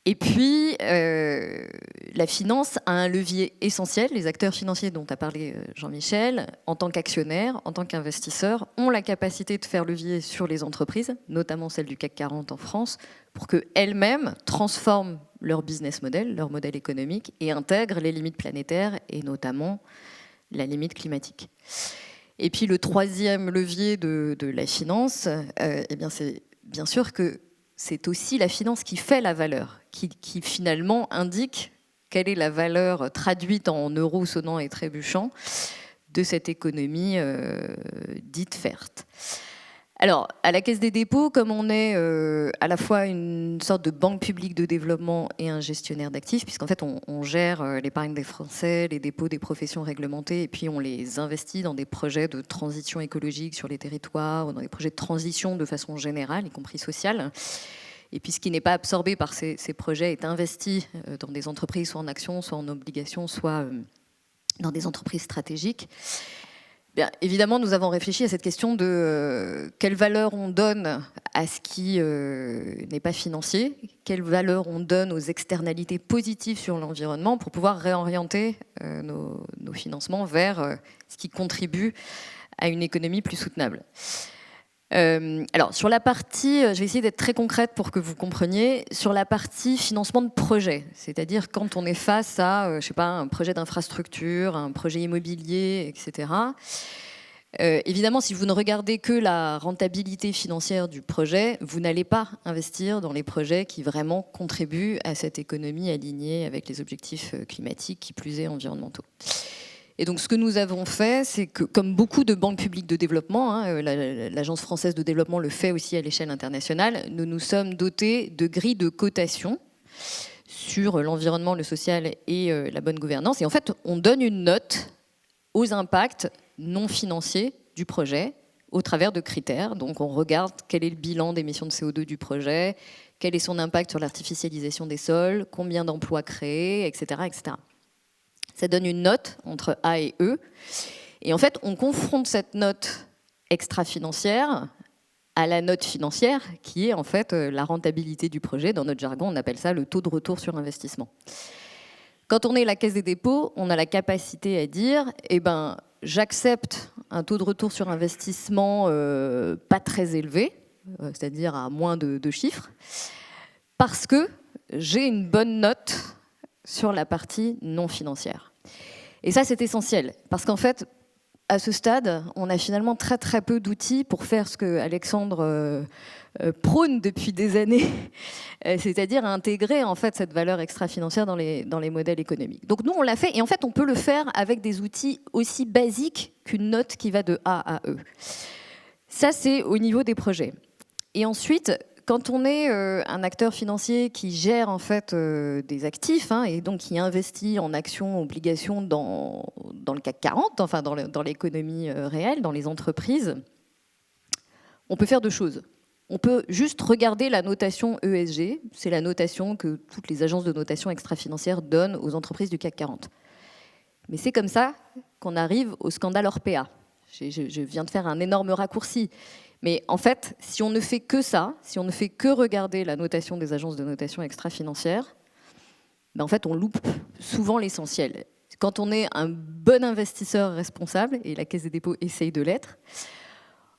[SPEAKER 4] Et puis, la finance a un levier essentiel. Les acteurs financiers dont a parlé Jean-Michel, en tant qu'actionnaires, en tant qu'investisseurs, ont la capacité de faire levier sur les entreprises, notamment celles du CAC 40 en France, pour qu'elles-mêmes transforment leur business model, leur modèle économique, et intègrent les limites planétaires, et notamment la limite climatique. Et puis, le troisième levier de la finance, c'est bien sûr que c'est aussi la finance qui fait la valeur, qui finalement indique quelle est la valeur traduite en euros sonnants et trébuchants de cette économie dite verte. Alors, à la Caisse des dépôts, comme on est à la fois une sorte de banque publique de développement et un gestionnaire d'actifs, puisqu'en fait on gère l'épargne des Français, les dépôts des professions réglementées, et puis on les investit dans des projets de transition écologique sur les territoires, ou dans des projets de transition de façon générale, y compris sociale. Et puis ce qui n'est pas absorbé par ces projets est investi dans des entreprises, soit en actions, soit en obligations, soit dans des entreprises stratégiques. Bien, évidemment, nous avons réfléchi à cette question de quelle valeur on donne à ce qui n'est pas financier, quelle valeur on donne aux externalités positives sur l'environnement pour pouvoir réorienter nos financements vers ce qui contribue à une économie plus soutenable. Alors, sur la partie, je vais essayer d'être très concrète pour que vous compreniez, sur la partie financement de projet, c'est-à-dire quand on est face à, un projet d'infrastructure, un projet immobilier, etc., Évidemment, si vous ne regardez que la rentabilité financière du projet, vous n'allez pas investir dans les projets qui vraiment contribuent à cette économie alignée avec les objectifs climatiques, qui plus est environnementaux. Et donc ce que nous avons fait, c'est que, comme beaucoup de banques publiques de développement, l'Agence française de développement le fait aussi à l'échelle internationale, nous nous sommes dotés de grilles de cotation sur l'environnement, le social et la bonne gouvernance. Et en fait, on donne une note aux impacts non financiers du projet au travers de critères. Donc on regarde quel est le bilan d'émissions de CO2 du projet, quel est son impact sur l'artificialisation des sols, combien d'emplois créés, etc., etc. Ça donne une note entre A et E. Et en fait, on confronte cette note extra-financière à la note financière, qui est en fait la rentabilité du projet. Dans notre jargon, on appelle ça le taux de retour sur investissement. Quand on est la Caisse des dépôts, on a la capacité à dire j'accepte un taux de retour sur investissement pas très élevé, c'est-à-dire à moins de 2 chiffres, parce que j'ai une bonne note sur la partie non financière. Et ça, c'est essentiel, parce qu'en fait, à ce stade, on a finalement très très peu d'outils pour faire ce que Alexandre prône depuis des années, c'est-à-dire intégrer en fait cette valeur extra-financière dans les modèles économiques. Donc nous, on l'a fait, et en fait, on peut le faire avec des outils aussi basiques qu'une note qui va de A à E. Ça, c'est au niveau des projets. Et ensuite, quand on est un acteur financier qui gère en fait des actifs et donc qui investit en actions, obligations dans le CAC 40, enfin dans l'économie réelle, dans les entreprises, on peut faire 2 choses. On peut juste regarder la notation ESG, c'est la notation que toutes les agences de notation extra-financière donnent aux entreprises du CAC 40. Mais c'est comme ça qu'on arrive au scandale Orpea. Je viens de faire un énorme raccourci. Mais en fait, si on ne fait que ça, si on ne fait que regarder la notation des agences de notation extra-financière, en fait, on loupe souvent l'essentiel. Quand on est un bon investisseur responsable, et la Caisse des dépôts essaye de l'être,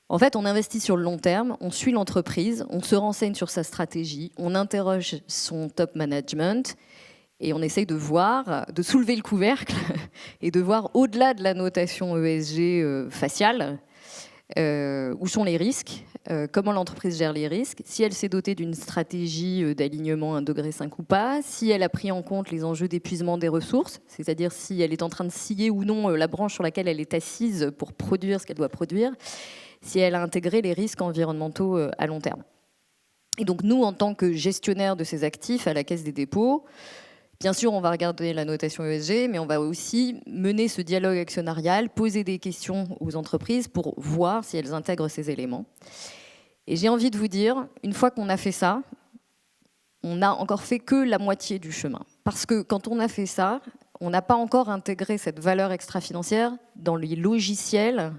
[SPEAKER 4] en fait, on investit sur le long terme, on suit l'entreprise, on se renseigne sur sa stratégie, on interroge son top management, et on essaye de voir, de soulever le couvercle, et de voir au-delà de la notation ESG faciale, où sont les risques, comment l'entreprise gère les risques, si elle s'est dotée d'une stratégie d'alignement 1,5 degré ou pas, si elle a pris en compte les enjeux d'épuisement des ressources, c'est-à-dire si elle est en train de scier ou non la branche sur laquelle elle est assise pour produire ce qu'elle doit produire, si elle a intégré les risques environnementaux à long terme. Et donc nous, en tant que gestionnaire de ces actifs à la Caisse des dépôts, bien sûr, on va regarder la notation ESG, mais on va aussi mener ce dialogue actionnarial, poser des questions aux entreprises pour voir si elles intègrent ces éléments. Et j'ai envie de vous dire, une fois qu'on a fait ça, on n'a encore fait que la moitié du chemin. Parce que quand on a fait ça, on n'a pas encore intégré cette valeur extra-financière dans les logiciels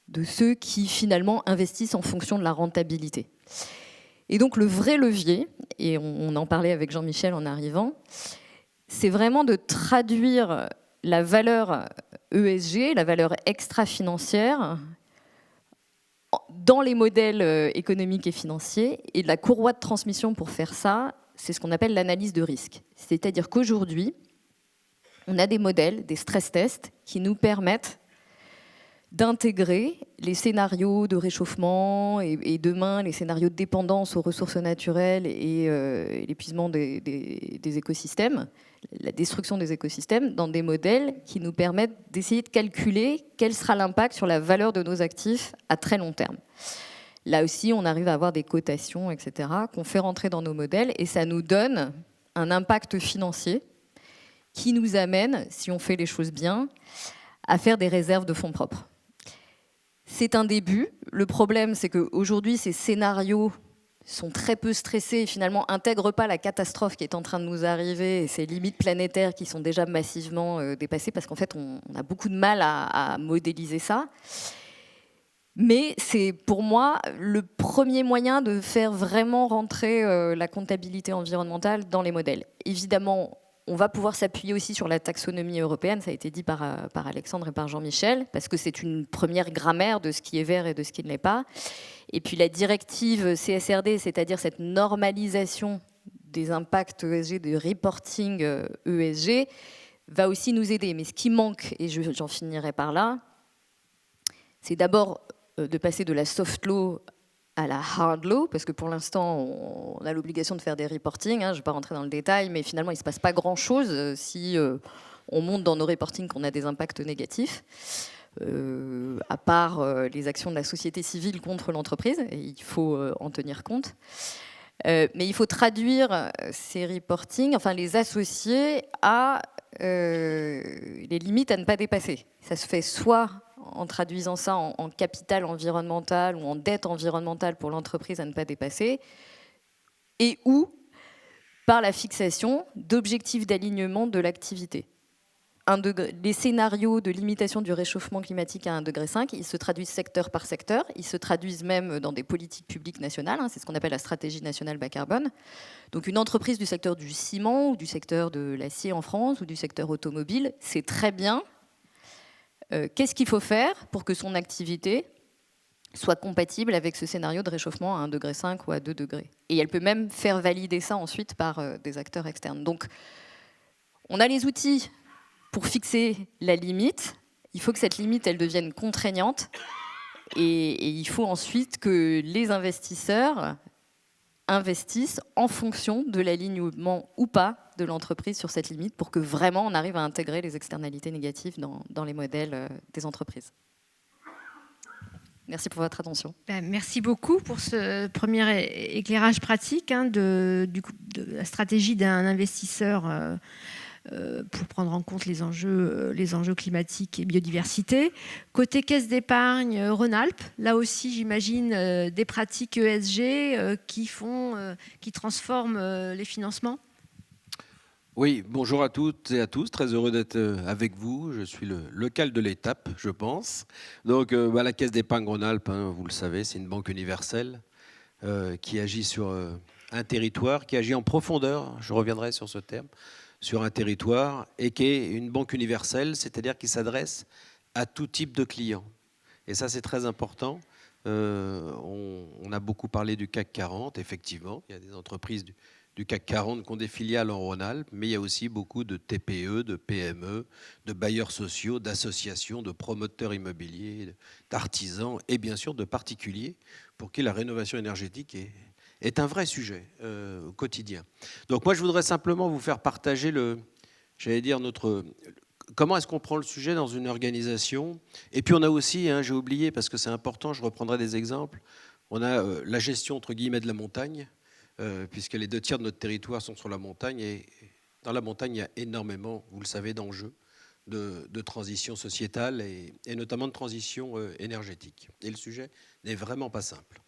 [SPEAKER 4] de ceux qui finalement investissent en fonction de la rentabilité. Et donc le vrai levier, et on en parlait avec Jean-Michel en arrivant, c'est vraiment de traduire la valeur ESG, la valeur extra-financière, dans les modèles économiques et financiers. Et la courroie de transmission pour faire ça, c'est ce qu'on appelle l'analyse de risque. C'est-à-dire qu'aujourd'hui, on a des modèles, des stress tests, qui nous permettent d'intégrer les scénarios de réchauffement et demain les scénarios de dépendance aux ressources naturelles et l'épuisement des écosystèmes, la destruction des écosystèmes, dans des modèles qui nous permettent d'essayer de calculer quel sera l'impact sur la valeur de nos actifs à très long terme. Là aussi, on arrive à avoir des cotations, etc., qu'on fait rentrer dans nos modèles et ça nous donne un impact financier qui nous amène, si on fait les choses bien, à faire des réserves de fonds propres. C'est un début. Le problème, c'est qu'aujourd'hui, ces scénarios sont très peu stressés et finalement n'intègrent pas la catastrophe qui est en train de nous arriver et ces limites planétaires qui sont déjà massivement dépassées parce qu'en fait, on a beaucoup de mal à modéliser ça. Mais c'est pour moi le premier moyen de faire vraiment rentrer la comptabilité environnementale dans les modèles. Évidemment, on va pouvoir s'appuyer aussi sur la taxonomie européenne, ça a été dit par Alexandre et par Jean-Michel, parce que c'est une première grammaire de ce qui est vert et de ce qui ne l'est pas. Et puis la directive CSRD, c'est-à-dire cette normalisation des impacts ESG, de reporting ESG, va aussi nous aider. Mais ce qui manque, et j'en finirai par là, c'est d'abord de passer de la soft law à la hard law, parce que pour l'instant, on a l'obligation de faire des reporting. Je ne vais pas rentrer dans le détail, mais finalement, il ne se passe pas grand-chose si on montre dans nos reportings qu'on a des impacts négatifs, à part les actions de la société civile contre l'entreprise, et il faut en tenir compte. Mais il faut traduire ces reportings, enfin les associer à les limites à ne pas dépasser. Ça se fait soit en traduisant ça en capital environnemental ou en dette environnementale pour l'entreprise à ne pas dépasser, et ou par la fixation d'objectifs d'alignement de l'activité. Les scénarios de limitation du réchauffement climatique à 1,5 degré, ils se traduisent secteur par secteur, ils se traduisent même dans des politiques publiques nationales, c'est ce qu'on appelle la stratégie nationale bas carbone. Donc une entreprise du secteur du ciment ou du secteur de l'acier en France ou du secteur automobile sait très bien qu'est-ce qu'il faut faire pour que son activité soit compatible avec ce scénario de réchauffement à 1,5 degré ou à 2 degrés. Et elle peut même faire valider ça ensuite par des acteurs externes. Donc on a les outils pour fixer la limite. Il faut que cette limite, elle devienne contraignante. Et il faut ensuite que les investisseurs investissent en fonction de l'alignement ou pas de l'entreprise sur cette limite pour que vraiment on arrive à intégrer les externalités négatives dans les modèles des entreprises. Merci pour votre attention.
[SPEAKER 1] Merci beaucoup pour ce premier éclairage pratique de la stratégie d'un investisseur pour prendre en compte les enjeux climatiques et biodiversité. Côté caisse d'épargne Rhône-Alpes, là aussi j'imagine des pratiques ESG qui transforment les financements.
[SPEAKER 5] Oui, bonjour à toutes et à tous, très heureux d'être avec vous. Je suis le local de l'étape, je pense. Donc la Caisse d'épargne Rhône-Alpes, vous le savez, c'est une banque universelle qui agit sur un territoire, qui agit en profondeur, je reviendrai sur ce terme, sur un territoire, et qui est une banque universelle, c'est-à-dire qui s'adresse à tout type de clients. Et ça, c'est très important. On a beaucoup parlé du CAC 40, effectivement. Il y a des entreprises du CAC 40 qui ont des filiales en Rhône-Alpes, mais il y a aussi beaucoup de TPE, de PME, de bailleurs sociaux, d'associations, de promoteurs immobiliers, d'artisans et bien sûr de particuliers pour qui la rénovation énergétique est un vrai sujet au quotidien. Donc moi, je voudrais simplement vous faire partager comment est-ce qu'on prend le sujet dans une organisation. Et puis on a aussi, j'ai oublié parce que c'est important, je reprendrai des exemples, on a la gestion entre guillemets de la montagne, puisque les 2 tiers de notre territoire sont sur la montagne. Et dans la montagne, il y a énormément, vous le savez, d'enjeux de transition sociétale et notamment de transition énergétique. Et le sujet n'est vraiment pas simple.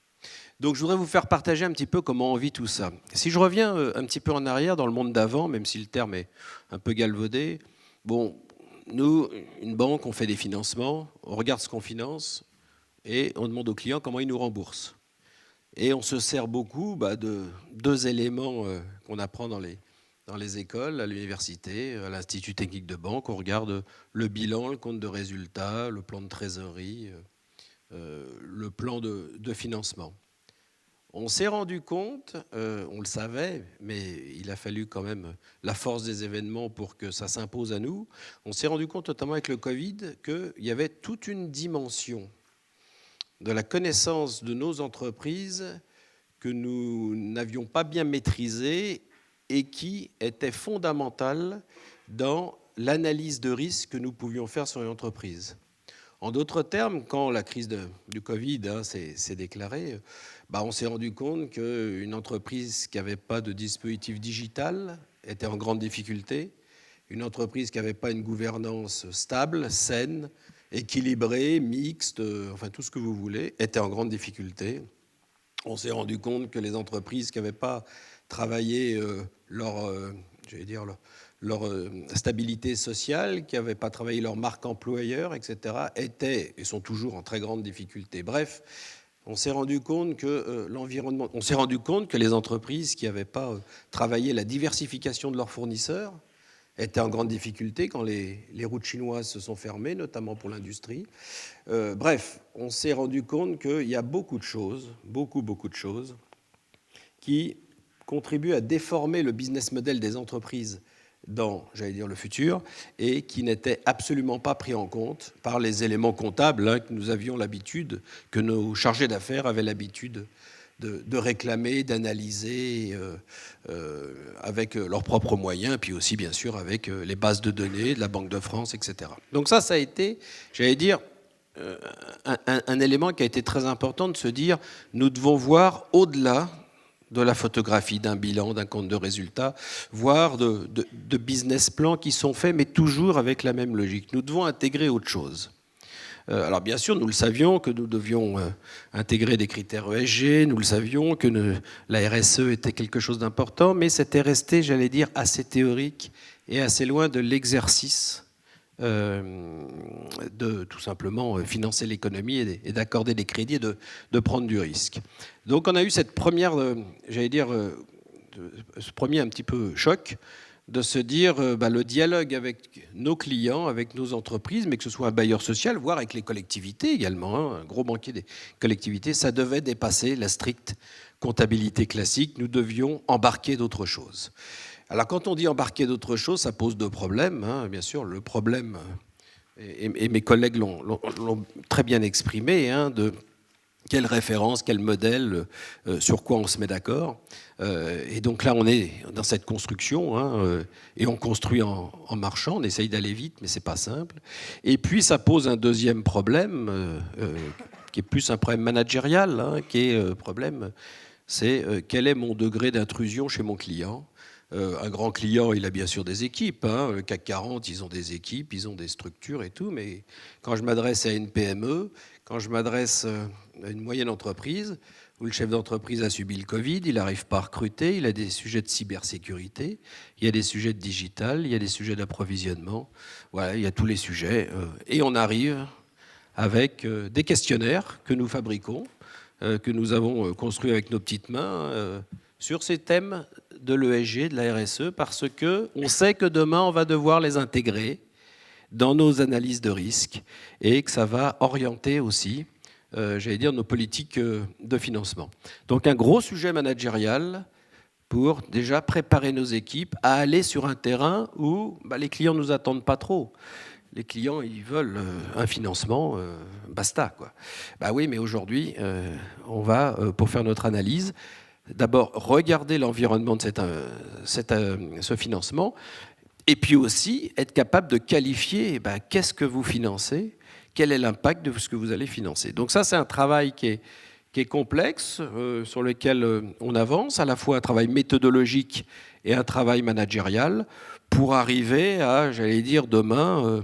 [SPEAKER 5] Donc je voudrais vous faire partager un petit peu comment on vit tout ça. Si je reviens un petit peu en arrière dans le monde d'avant, même si le terme est un peu galvaudé, bon, nous, une banque, on fait des financements, on regarde ce qu'on finance et on demande aux clients comment ils nous remboursent. Et on se sert beaucoup de 2 éléments qu'on apprend dans les écoles, à l'université, à l'Institut technique de banque. On regarde le bilan, le compte de résultats, le plan de trésorerie, le plan de financement. On s'est rendu compte, on le savait, mais il a fallu quand même la force des événements pour que ça s'impose à nous. On s'est rendu compte, notamment avec le Covid, qu'il y avait toute une dimension de la connaissance de nos entreprises que nous n'avions pas bien maîtrisée et qui était fondamentale dans l'analyse de risque que nous pouvions faire sur une entreprise. En d'autres termes, quand la crise du Covid s'est déclarée, on s'est rendu compte qu'une entreprise qui n'avait pas de dispositif digital était en grande difficulté. Une entreprise qui n'avait pas une gouvernance stable, saine, équilibrée, mixte, enfin tout ce que vous voulez, était en grande difficulté. On s'est rendu compte que les entreprises qui n'avaient pas travaillé leur stabilité sociale, qui n'avaient pas travaillé leur marque employeur, etc., étaient et sont toujours en très grande difficulté. Bref, on s'est rendu compte que l'environnement, on s'est rendu compte que les entreprises qui n'avaient pas travaillé la diversification de leurs fournisseurs étaient en grande difficulté quand les routes chinoises se sont fermées, notamment pour l'industrie. Bref, on s'est rendu compte qu'il y a beaucoup de choses, beaucoup de choses, qui contribuent à déformer le business model des entreprises dans, j'allais dire, le futur, et qui n'était absolument pas pris en compte par les éléments comptables que nous avions l'habitude, que nos chargés d'affaires avaient l'habitude de réclamer, d'analyser avec leurs propres moyens, puis aussi, bien sûr, avec les bases de données de la Banque de France, etc. Donc ça a été, j'allais dire, un élément qui a été très important de se dire, nous devons voir au-delà de la photographie d'un bilan, d'un compte de résultats, voire de business plans qui sont faits, mais toujours avec la même logique. Nous devons intégrer autre chose. Alors bien sûr, nous le savions que nous devions intégrer des critères ESG, nous le savions que la RSE était quelque chose d'important, mais c'était resté, j'allais dire, assez théorique et assez loin de l'exercice de tout simplement financer l'économie et d'accorder des crédits et de prendre du risque. Donc on a eu cette première, j'allais dire, ce premier un petit peu choc de se dire le dialogue avec nos clients, avec nos entreprises, mais que ce soit un bailleur social, voire avec les collectivités également, un gros banquier des collectivités, ça devait dépasser la stricte comptabilité classique. Nous devions embarquer d'autres choses. Alors quand on dit embarquer d'autres choses, ça pose deux problèmes. Bien sûr, le problème, et mes collègues l'ont très bien exprimé, de quelle référence, quel modèle, sur quoi on se met d'accord. Et donc là, on est dans cette construction, et on construit en marchant, on essaye d'aller vite, mais c'est pas simple. Et puis ça pose un deuxième problème, qui est plus un problème managérial, qui est problème, c'est quel est mon degré d'intrusion chez mon client. Un grand client, il a bien sûr des équipes. Le CAC 40, ils ont des équipes, ils ont des structures et tout. Mais quand je m'adresse à une PME, quand je m'adresse à une moyenne entreprise, où le chef d'entreprise a subi le Covid, il n'arrive pas à recruter, il a des sujets de cybersécurité, il y a des sujets de digital, il y a des sujets d'approvisionnement. Voilà, il y a tous les sujets. Et on arrive avec des questionnaires que nous fabriquons, que nous avons construits avec nos petites mains, sur ces thèmes de l'ESG, de la RSE, parce qu'on sait que demain, on va devoir les intégrer dans nos analyses de risque et que ça va orienter aussi, j'allais dire, nos politiques de financement. Donc un gros sujet managérial pour déjà préparer nos équipes à aller sur un terrain où les clients ne nous attendent pas trop. Les clients, ils veulent un financement, basta, quoi. Oui, mais aujourd'hui, on va, pour faire notre analyse, d'abord regarder l'environnement de ce financement et puis aussi être capable de qualifier qu'est-ce que vous financez, quel est l'impact de ce que vous allez financer. Donc ça, c'est un travail qui est complexe, sur lequel on avance, à la fois un travail méthodologique et un travail managérial pour arriver à, j'allais dire, demain,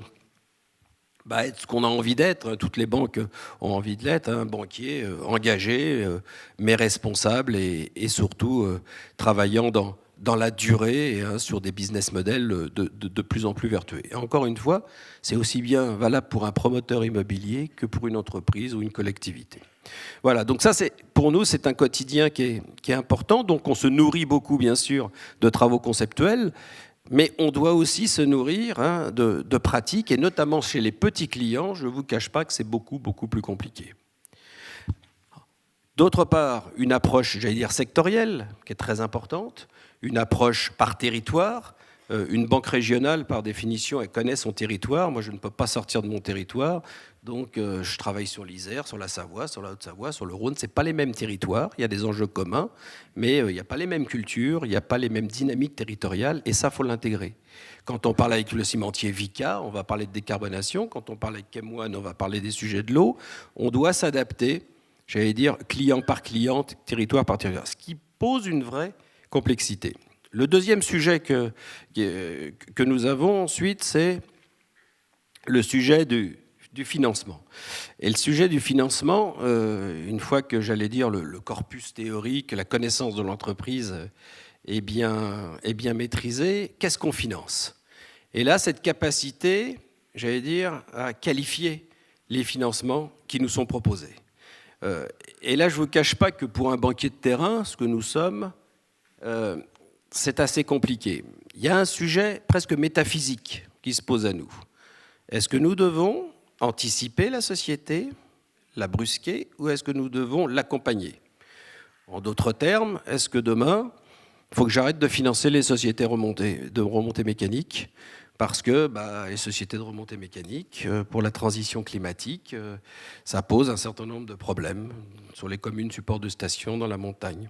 [SPEAKER 5] être ce qu'on a envie d'être. Toutes les banques ont envie de l'être, un banquier engagé, mais responsable et surtout travaillant dans la durée, sur des business models de plus en plus vertueux. Et encore une fois, c'est aussi bien valable pour un promoteur immobilier que pour une entreprise ou une collectivité. Voilà, donc ça, pour nous, c'est un quotidien qui est important. Donc on se nourrit beaucoup, bien sûr, de travaux conceptuels, mais on doit aussi se nourrir de pratiques, et notamment chez les petits clients, je ne vous cache pas que c'est beaucoup, beaucoup plus compliqué. D'autre part, une approche, j'allais dire, sectorielle, qui est très importante, une approche par territoire. Une banque régionale, par définition, elle connaît son territoire. Moi, je ne peux pas sortir de mon territoire. Donc, je travaille sur l'Isère, sur la Savoie, sur la Haute-Savoie, sur le Rhône. Ce n'est pas les mêmes territoires. Il y a des enjeux communs, mais il n'y a pas les mêmes cultures, il n'y a pas les mêmes dynamiques territoriales. Et ça, il faut l'intégrer. Quand on parle avec le cimentier Vicat, on va parler de décarbonation. Quand on parle avec Chemoine, on va parler des sujets de l'eau. On doit s'adapter, j'allais dire, client par client, territoire par territoire, ce qui pose une vraie complexité. Le deuxième sujet que nous avons ensuite, c'est le sujet du financement. Et le sujet du financement, une fois que, j'allais dire, le corpus théorique, la connaissance de l'entreprise est bien maîtrisée, qu'est-ce qu'on finance? Et là, cette capacité, j'allais dire, à qualifier les financements qui nous sont proposés. Et là, je ne vous cache pas que pour un banquier de terrain, ce que nous sommes, c'est assez compliqué. Il y a un sujet presque métaphysique qui se pose à nous. Est-ce que nous devons anticiper la société, la brusquer, ou est-ce que nous devons l'accompagner? En d'autres termes, est-ce que demain, il faut que j'arrête de financer les sociétés de remontée mécanique, parce que les sociétés de remontée mécanique, pour la transition climatique, ça pose un certain nombre de problèmes sur les communes supports de stations dans la montagne.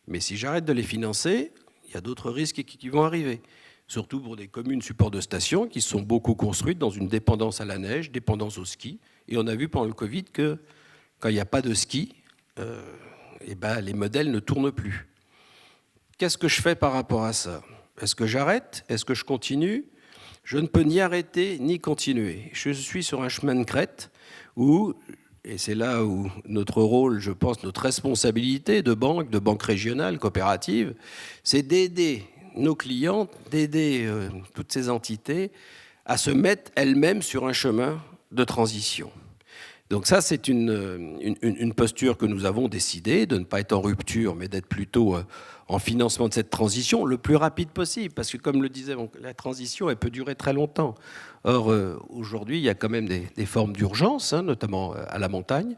[SPEAKER 5] Mais si j'arrête de les financer, il y a d'autres risques qui vont arriver. Surtout pour des communes supports de stations qui sont beaucoup construites dans une dépendance à la neige, dépendance au ski. Et on a vu pendant le Covid que quand il n'y a pas de ski, les modèles ne tournent plus. Qu'est-ce que je fais par rapport à ça? Est-ce que j'arrête? Est-ce que je continue? Je ne peux ni arrêter ni continuer. Je suis sur un chemin de crête où, et c'est là où notre rôle, je pense, notre responsabilité de banque régionale, coopérative, c'est d'aider nos clients, d'aider toutes ces entités à se mettre elles-mêmes sur un chemin de transition. Donc ça, c'est une posture que nous avons décidé de ne pas être en rupture, mais d'être plutôt en financement de cette transition le plus rapide possible. Parce que comme le disait, la transition, elle peut durer très longtemps. Or, aujourd'hui, il y a quand même des formes d'urgence, notamment à la montagne.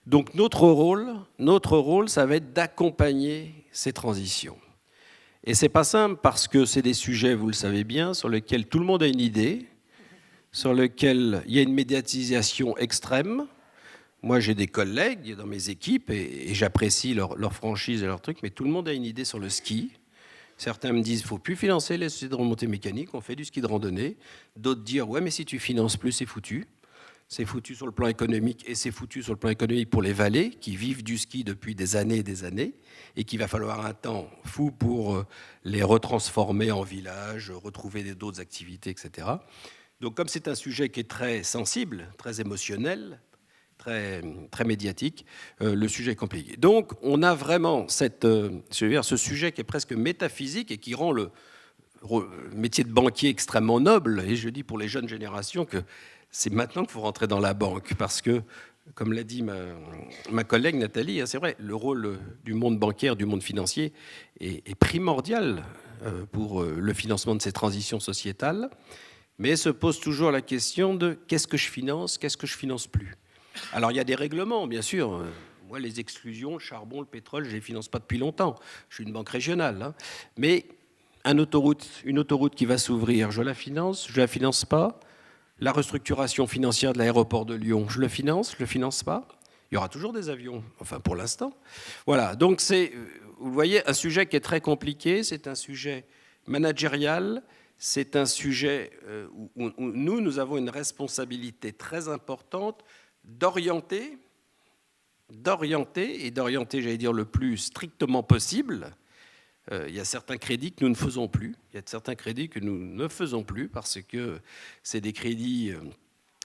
[SPEAKER 5] Donc notre rôle, ça va être d'accompagner ces transitions. Et c'est pas simple parce que c'est des sujets, vous le savez bien, sur lesquels tout le monde a une idée, sur lesquels il y a une médiatisation extrême. Moi, j'ai des collègues dans mes équipes et j'apprécie leur franchise et leur truc, mais tout le monde a une idée sur le ski. Certains me disent qu'il ne faut plus financer les sociétés de remontée mécanique, on fait du ski de randonnée. D'autres disent ouais, mais si tu finances plus, c'est foutu. C'est foutu sur le plan économique et c'est foutu sur le plan économique pour les vallées qui vivent du ski depuis des années et qu'il va falloir un temps fou pour les retransformer en villages, retrouver d'autres activités, etc. Donc comme c'est un sujet qui est très sensible, très émotionnel, très médiatique, le sujet est compliqué. Donc on a vraiment ce sujet qui est presque métaphysique et qui rend le métier de banquier extrêmement noble. Et je dis pour les jeunes générations que c'est maintenant qu'il faut rentrer dans la banque parce que, comme l'a dit ma collègue Nathalie, c'est vrai, le rôle du monde bancaire, du monde financier est primordial pour le financement de ces transitions sociétales, mais se pose toujours la question de qu'est-ce que je finance plus. Alors il y a des règlements, bien sûr. Moi, les exclusions, le charbon, le pétrole, je ne les finance pas depuis longtemps. Je suis une banque régionale. Mais une autoroute qui va s'ouvrir, je la finance pas. La restructuration financière de l'aéroport de Lyon, je le finance pas. Il y aura toujours des avions, enfin pour l'instant. Voilà, donc c'est, vous voyez, un sujet qui est très compliqué, c'est un sujet managérial, c'est un sujet où nous avons une responsabilité très importante d'orienter, j'allais dire, le plus strictement possible. Il y a certains crédits que nous ne faisons plus. Parce que c'est des crédits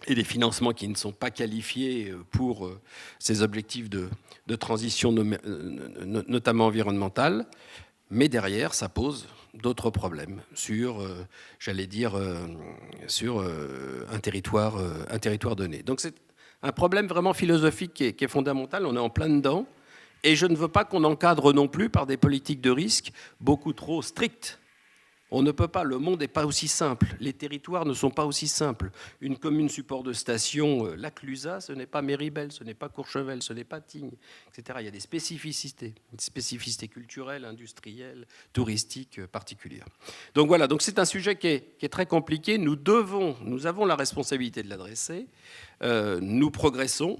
[SPEAKER 5] et des financements qui ne sont pas qualifiés pour ces objectifs de transition, notamment environnementale. Mais derrière, ça pose d'autres problèmes sur, sur un territoire donné. Donc c'est un problème vraiment philosophique qui est fondamental. On est en plein dedans. Et je ne veux pas qu'on encadre non plus par des politiques de risque beaucoup trop strictes. On ne peut pas, le monde n'est pas aussi simple, les territoires ne sont pas aussi simples. Une commune support de station, la Clusaz, ce n'est pas Méribel, ce n'est pas Courchevel, ce n'est pas Tignes, etc. Il y a des spécificités culturelles, industrielles, touristiques particulières. Donc voilà, donc c'est un sujet qui est très compliqué. Nous avons la responsabilité de l'adresser. Nous progressons.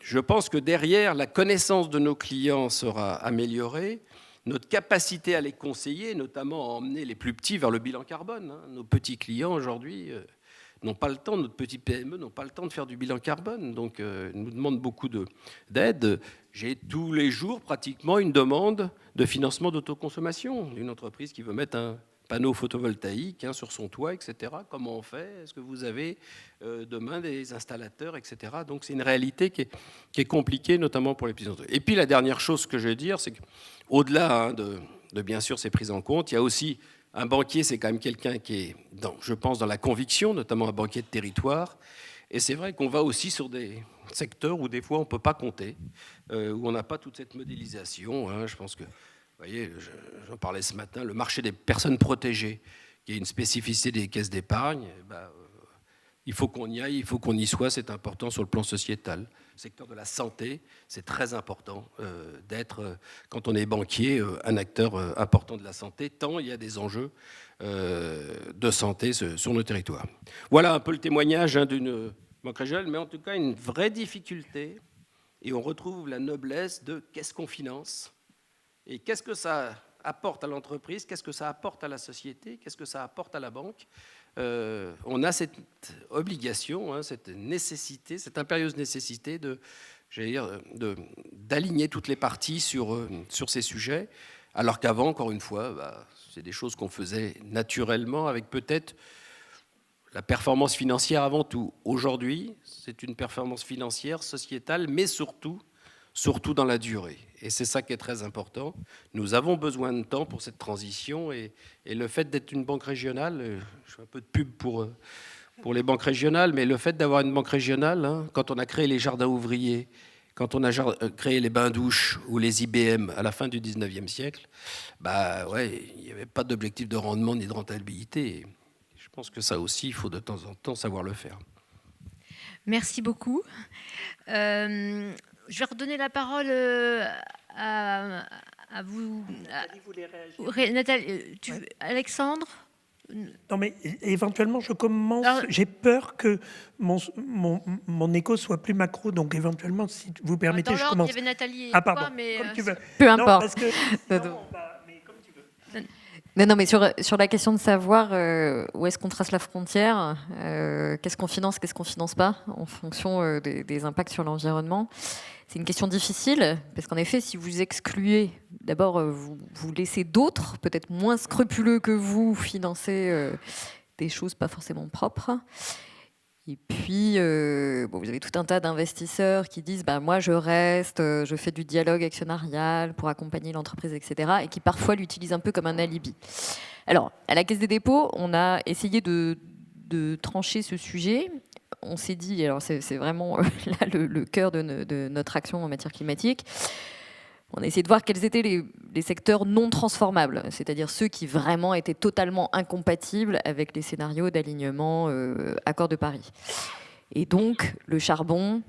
[SPEAKER 5] Je pense que derrière, la connaissance de nos clients sera améliorée, notre capacité à les conseiller, notamment à emmener les plus petits vers le bilan carbone. Nos petits clients aujourd'hui n'ont pas le temps, notre petit PME n'ont pas le temps de faire du bilan carbone, donc nous demandent beaucoup d'aide. J'ai tous les jours pratiquement une demande de financement d'autoconsommation d'une entreprise qui veut mettre un panneau photovoltaïque sur son toit, etc. Comment on fait? Est-ce que vous avez demain des installateurs, etc. Donc c'est une réalité qui est compliquée, notamment pour les petites entreprises. Et puis la dernière chose que je veux dire, c'est qu'au-delà de bien sûr ces prises en compte, il y a aussi un banquier, c'est quand même quelqu'un qui est, je pense, dans la conviction, notamment un banquier de territoire. Et c'est vrai qu'on va aussi sur des secteurs où des fois on ne peut pas compter, où on n'a pas toute cette modélisation. Je pense que vous voyez, j'en parlais ce matin, le marché des personnes protégées, qui est une spécificité des caisses d'épargne, il il faut qu'on y aille, il faut qu'on y soit, c'est important sur le plan sociétal. Le secteur de la santé, c'est très important d'être, quand on est banquier, un acteur important de la santé, tant il y a des enjeux de santé sur nos territoires. Voilà un peu le témoignage d'une banque régionale, mais en tout cas une vraie difficulté, et on retrouve la noblesse de qu'est-ce qu'on finance, et qu'est-ce que ça apporte à l'entreprise, qu'est-ce que ça apporte à la société, qu'est-ce que ça apporte à la banque. On a cette obligation, cette nécessité, cette impérieuse nécessité d'aligner toutes les parties sur ces sujets, alors qu'avant, encore une fois, c'est des choses qu'on faisait naturellement avec peut-être la performance financière avant tout. Aujourd'hui, c'est une performance financière, sociétale, mais surtout dans la durée. Et c'est ça qui est très important. Nous avons besoin de temps pour cette transition, et le fait d'être une banque régionale, je fais un peu de pub pour les banques régionales, mais le fait d'avoir une banque régionale, quand on a créé les jardins ouvriers, quand on a créé les bains-douches ou les IBM à la fin du 19e siècle, il n'y avait pas d'objectif de rendement ni de rentabilité. Et je pense que ça aussi, il faut de temps en temps savoir le faire.
[SPEAKER 1] Merci beaucoup. Je vais redonner la parole à vous. Nathalie, Alexandre ?
[SPEAKER 3] Non, mais éventuellement, je commence. J'ai peur que mon écho soit plus macro, donc éventuellement, si vous permettez, je commence.
[SPEAKER 1] Il y avait Nathalie et
[SPEAKER 3] pardon,
[SPEAKER 1] toi, mais
[SPEAKER 3] comme tu veux.
[SPEAKER 4] Peu importe.
[SPEAKER 3] Parce que, mais comme tu veux.
[SPEAKER 4] Non, mais sur la question de savoir où est-ce qu'on trace la frontière, qu'est-ce qu'on finance, qu'est-ce qu'on finance pas, en fonction des impacts sur l'environnement, c'est une question difficile, parce qu'en effet, si vous excluez, d'abord, vous laissez d'autres, peut-être moins scrupuleux que vous, financer des choses pas forcément propres. Et puis, vous avez tout un tas d'investisseurs qui disent moi, je reste, je fais du dialogue actionnarial pour accompagner l'entreprise, etc., et qui parfois l'utilisent un peu comme un alibi. Alors, à la Caisse des dépôts, on a essayé de trancher ce sujet. On s'est dit, alors c'est vraiment là le cœur de notre action en matière climatique, on a essayé de voir quels étaient les secteurs non transformables, c'est-à-dire ceux qui vraiment étaient totalement incompatibles avec les scénarios d'alignement Accord de Paris. Et donc, le charbon,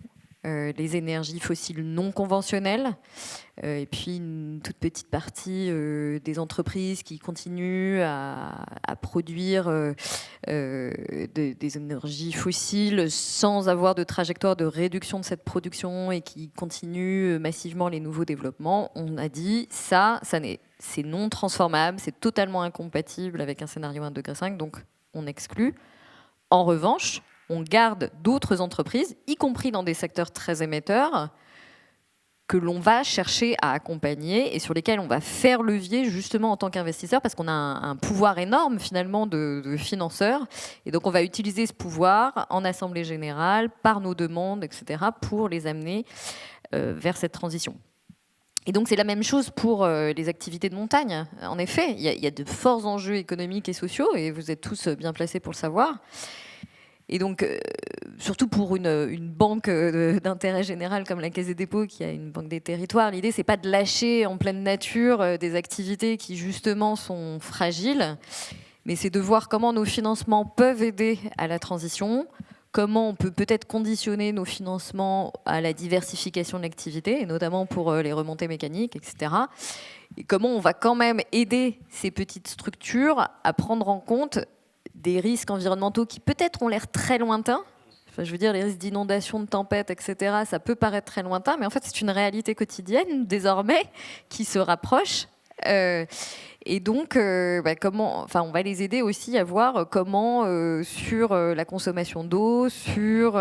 [SPEAKER 4] les énergies fossiles non conventionnelles, et puis une toute petite partie des entreprises qui continuent à produire des énergies fossiles sans avoir de trajectoire de réduction de cette production et qui continuent massivement les nouveaux développements. On a dit c'est non transformable, c'est totalement incompatible avec un scénario 1,5 degré, donc on exclut. En revanche, on garde d'autres entreprises, y compris dans des secteurs très émetteurs, que l'on va chercher à accompagner et sur lesquels on va faire levier justement en tant qu'investisseur, parce qu'on a un pouvoir énorme finalement de financeurs. Et donc on va utiliser ce pouvoir en assemblée générale, par nos demandes, etc., pour les amener vers cette transition. Et donc c'est la même chose pour les activités de montagne. En effet, il y a de forts enjeux économiques et sociaux, et vous êtes tous bien placés pour le savoir. Et donc, surtout pour une banque d'intérêt général comme la Caisse des dépôts, qui a une banque des territoires, l'idée, c'est pas de lâcher en pleine nature des activités qui, justement, sont fragiles, mais c'est de voir comment nos financements peuvent aider à la transition, comment on peut peut-être conditionner nos financements à la diversification de l'activité, et notamment pour les remontées mécaniques, etc. Et comment on va quand même aider ces petites structures à prendre en compte des risques environnementaux qui peut-être ont l'air très lointains. Enfin, je veux dire, les risques d'inondation, de tempête, etc., ça peut paraître très lointain, mais en fait, c'est une réalité quotidienne, désormais, qui se rapproche. Et donc, on va les aider aussi à voir comment, sur la consommation d'eau, sur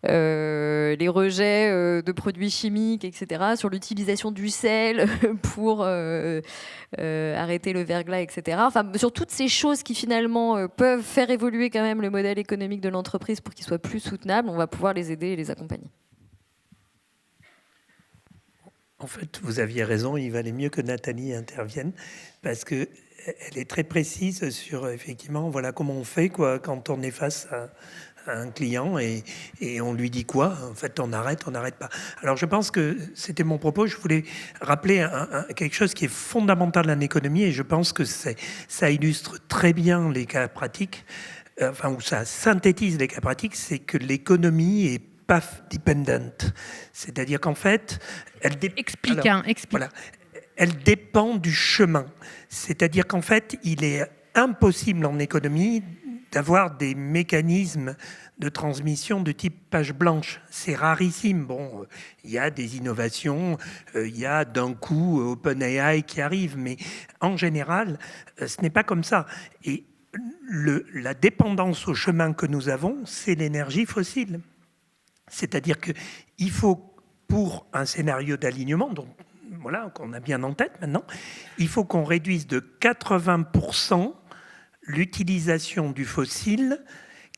[SPEAKER 4] les rejets de produits chimiques, etc., sur l'utilisation du sel pour arrêter le verglas, etc. Enfin, sur toutes ces choses qui finalement peuvent faire évoluer quand même le modèle économique de l'entreprise pour qu'il soit plus soutenable, on va pouvoir les aider et les accompagner.
[SPEAKER 3] En fait, vous aviez raison, il valait mieux que Nathalie intervienne, parce qu'elle est très précise sur, effectivement, voilà comment on fait quand on est face à un client et on lui dit quoi. En fait, on n'arrête pas. Alors, je pense que c'était mon propos. Je voulais rappeler quelque chose qui est fondamental en économie, et je pense que ça illustre très bien les cas pratiques. enfin où ça synthétise les cas pratiques, c'est que l'économie est path dependent. C'est-à-dire qu'en fait,
[SPEAKER 1] Explique.
[SPEAKER 3] Voilà, elle dépend du chemin. C'est-à-dire qu'en fait, il est impossible en économie d'avoir des mécanismes de transmission de type page blanche. C'est rarissime. Bon, il y a des innovations, il y a d'un coup OpenAI qui arrive, mais en général, ce n'est pas comme ça. Et la dépendance au chemin que nous avons, c'est l'énergie fossile. C'est-à-dire qu'il faut, pour un scénario d'alignement, donc voilà, qu'on a bien en tête maintenant, il faut qu'on réduise de 80% l'utilisation du fossile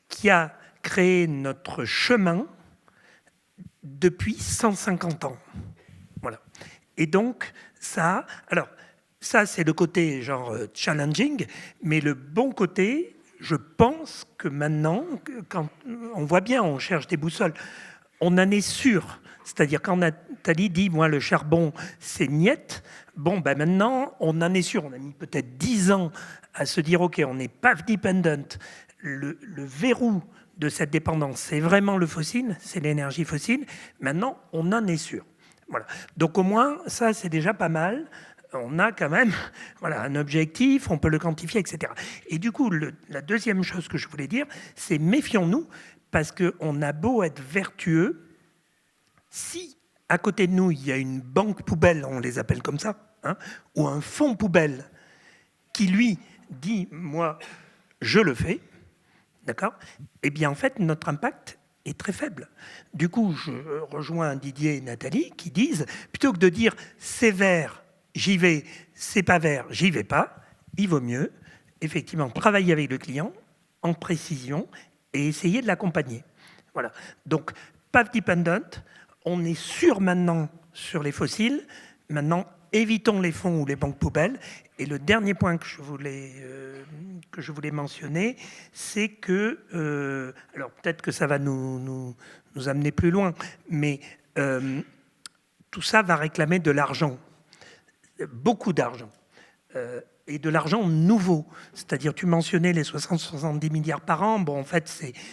[SPEAKER 3] qui a créé notre chemin depuis 150 ans. Voilà. Et donc, ça c'est le côté genre challenging, mais le bon côté, je pense que maintenant, quand on voit bien, on cherche des boussoles, on en est sûr. C'est-à-dire quand Nathalie dit, moi le charbon c'est niette, bon ben maintenant on en est sûr, on a mis peut-être 10 ans à se dire ok, on n'est pas dependent. Le verrou de cette dépendance, c'est vraiment le fossile, c'est l'énergie fossile. Maintenant, on en est sûr. Voilà. Donc au moins, ça c'est déjà pas mal. On a quand même voilà, un objectif, on peut le quantifier, etc. Et du coup, la deuxième chose que je voulais dire, c'est méfions-nous, parce qu'on a beau être vertueux, si à côté de nous, il y a une banque poubelle, on les appelle comme ça, hein, ou un fonds poubelle qui, lui, dit « moi, je le fais », d'accord ? Eh bien, en fait, notre impact est très faible. Du coup, je rejoins Didier et Nathalie qui disent, plutôt que de dire « c'est vert », j'y vais, c'est pas vert, j'y vais pas, il vaut mieux, effectivement, travailler avec le client en précision et essayer de l'accompagner. Voilà. Donc, path dependent, on est sûr maintenant sur les fossiles, maintenant évitons les fonds ou les banques poubelles. Et le dernier point que je voulais mentionner, c'est que, alors peut-être que ça va nous amener plus loin, mais tout ça va réclamer de l'argent. Beaucoup d'argent, et de l'argent nouveau. C'est-à-dire, tu mentionnais les 60-70 milliards par an. Bon, en fait,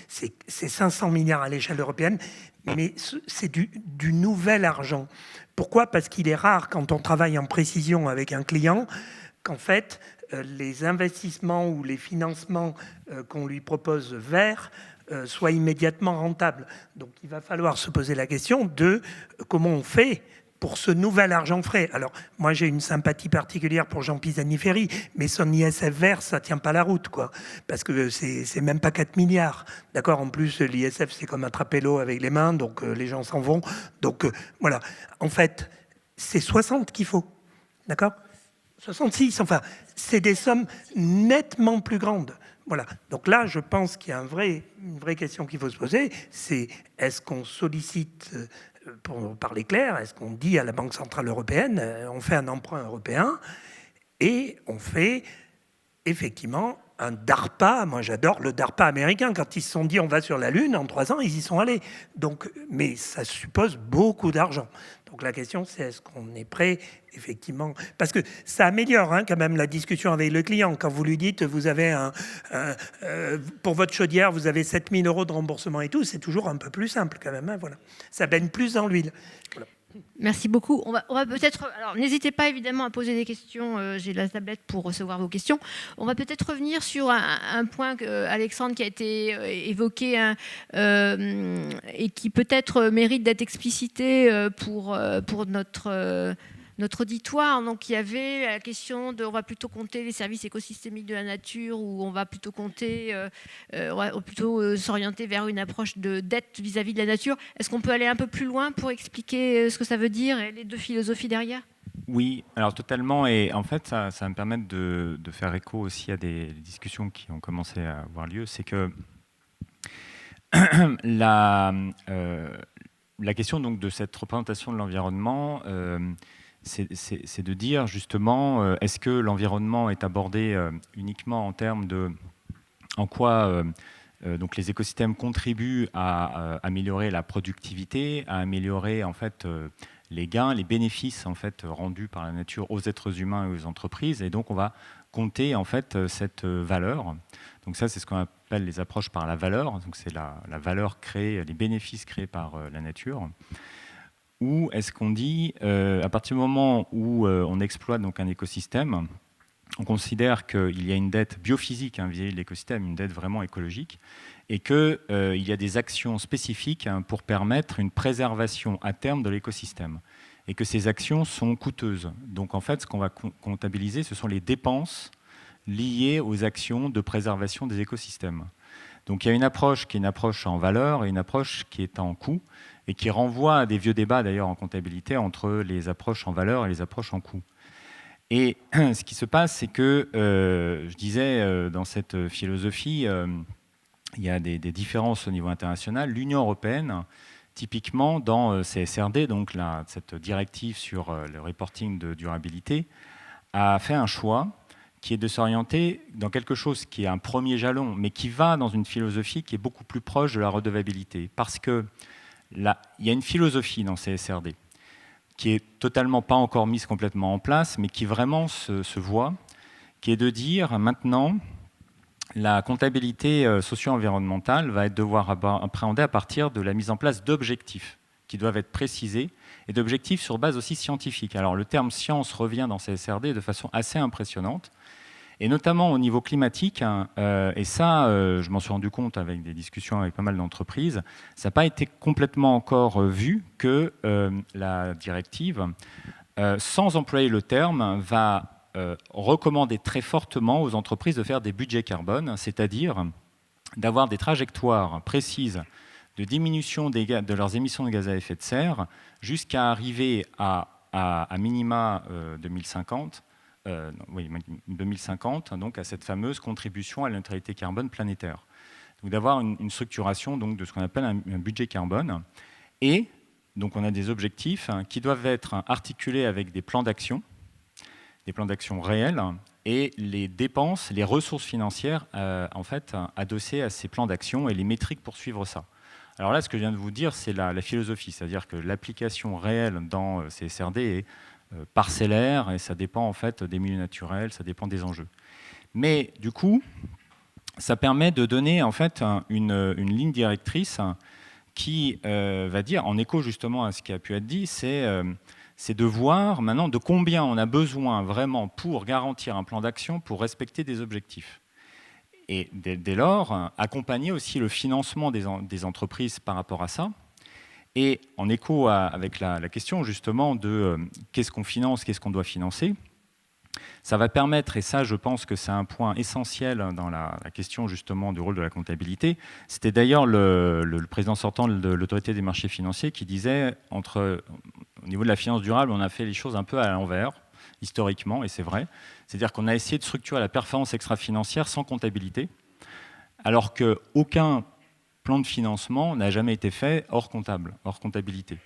[SPEAKER 3] c'est 500 milliards à l'échelle européenne, mais c'est du nouvel argent. Pourquoi ? Parce qu'il est rare, quand on travaille en précision avec un client, qu'en fait, les investissements ou les financements qu'on lui propose verts soient immédiatement rentables. Donc, il va falloir se poser la question de comment on fait pour ce nouvel argent frais. Alors, moi, j'ai une sympathie particulière pour Jean Pisani-Ferry, mais son ISF vert, ça tient pas la route, quoi. Parce que c'est même pas 4 milliards. D'accord ? En plus, l'ISF, c'est comme attraper l'eau avec les mains, donc les gens s'en vont. Donc, voilà. En fait, c'est 60 qu'il faut. D'accord ? 66, enfin, c'est des sommes nettement plus grandes. Voilà. Donc là, je pense qu'il y a une vraie question qu'il faut se poser, c'est est-ce qu'on sollicite... pour parler clair, est-ce qu'on dit à la Banque Centrale Européenne, on fait un emprunt européen et on fait effectivement un DARPA. Moi, j'adore le DARPA américain. Quand ils se sont dit on va sur la Lune, en 3 ans, ils y sont allés. Donc, mais ça suppose beaucoup d'argent. Donc la question, c'est est-ce qu'on est prêt, effectivement... Parce que ça améliore quand même la discussion avec le client. Quand vous lui dites, vous avez pour votre chaudière, vous avez 7 000 € de remboursement et tout, c'est toujours un peu plus simple quand même. Voilà. Ça baigne plus dans l'huile. Voilà.
[SPEAKER 1] Merci beaucoup. On va peut-être... Alors, n'hésitez pas évidemment à poser des questions. J'ai la tablette pour recevoir vos questions. On va peut-être revenir sur un point Alexandre qui a été évoqué et qui peut-être mérite d'être explicité pour notre auditoire. Donc, il y avait la question de, on va plutôt compter les services écosystémiques de la nature ou on va plutôt compter, on va plutôt s'orienter vers une approche de dette vis-à-vis de la nature. Est-ce qu'on peut aller un peu plus loin pour expliquer ce que ça veut dire et les deux philosophies derrière ?
[SPEAKER 2] Oui, alors totalement. Et en fait, ça va me permettre de faire écho aussi à des discussions qui ont commencé à avoir lieu. C'est que la question donc, de cette représentation de l'environnement... c'est de dire justement, est-ce que l'environnement est abordé uniquement en termes de en quoi donc les écosystèmes contribuent à améliorer la productivité, à améliorer en fait les gains, les bénéfices en fait rendus par la nature aux êtres humains et aux entreprises. Et donc on va compter en fait cette valeur. Donc ça, c'est ce qu'on appelle les approches par la valeur. Donc c'est la valeur créée, les bénéfices créés par la nature. Ou est-ce qu'on dit, à partir du moment où on exploite donc un écosystème, on considère qu'il y a une dette biophysique vis-à-vis de l'écosystème, une dette vraiment écologique, et qu'il y a des actions spécifiques pour permettre une préservation à terme de l'écosystème, et que ces actions sont coûteuses. Donc en fait, ce qu'on va comptabiliser, ce sont les dépenses liées aux actions de préservation des écosystèmes. Donc il y a une approche qui est une approche en valeur et une approche qui est en coût, et qui renvoie à des vieux débats d'ailleurs en comptabilité entre les approches en valeur et les approches en coût. Et ce qui se passe, c'est que, je disais, dans cette philosophie, il y a des différences au niveau international. L'Union européenne, typiquement dans CSRD, donc cette directive sur le reporting de durabilité, a fait un choix qui est de s'orienter dans quelque chose qui est un premier jalon, mais qui va dans une philosophie qui est beaucoup plus proche de la redevabilité. Parce que là, il y a une philosophie dans CSRD qui est totalement pas encore mise complètement en place, mais qui vraiment se voit, qui est de dire maintenant, la comptabilité socio-environnementale va devoir appréhender à partir de la mise en place d'objectifs qui doivent être précisés, et d'objectifs sur base aussi scientifique. Alors le terme science revient dans CSRD de façon assez impressionnante, et notamment au niveau climatique, et ça, je m'en suis rendu compte avec des discussions avec pas mal d'entreprises, ça n'a pas été complètement encore vu que la directive, sans employer le terme, va recommander très fortement aux entreprises de faire des budgets carbone, c'est-à-dire d'avoir des trajectoires précises de diminution de leurs émissions de gaz à effet de serre jusqu'à arriver à minima 2050, 2050, donc à cette fameuse contribution à la neutralité carbone planétaire. Donc d'avoir une structuration donc, de ce qu'on appelle un budget carbone. Et donc on a des objectifs qui doivent être articulés avec des plans d'action réels, et les dépenses, les ressources financières en fait adossées à ces plans d'action et les métriques pour suivre ça. Alors là, ce que je viens de vous dire, c'est la philosophie, c'est-à-dire que l'application réelle dans CSRD est parcellaire, et ça dépend en fait des milieux naturels, ça dépend des enjeux. Mais du coup, ça permet de donner en fait une ligne directrice qui va dire, en écho justement à ce qui a pu être dit, c'est de voir maintenant de combien on a besoin vraiment pour garantir un plan d'action, pour respecter des objectifs. Et dès lors, accompagner aussi le financement des entreprises par rapport à ça. Et en écho avec la question justement de qu'est-ce qu'on finance, qu'est-ce qu'on doit financer, ça va permettre, et ça je pense que c'est un point essentiel dans la question justement du rôle de la comptabilité, c'était d'ailleurs le président sortant de l'autorité des marchés financiers qui disait, au niveau de la finance durable, on a fait les choses un peu à l'envers, historiquement, et c'est vrai. C'est-à-dire qu'on a essayé de structurer la performance extra-financière sans comptabilité, alors qu'aucun plan de financement n'a jamais été fait hors comptabilité.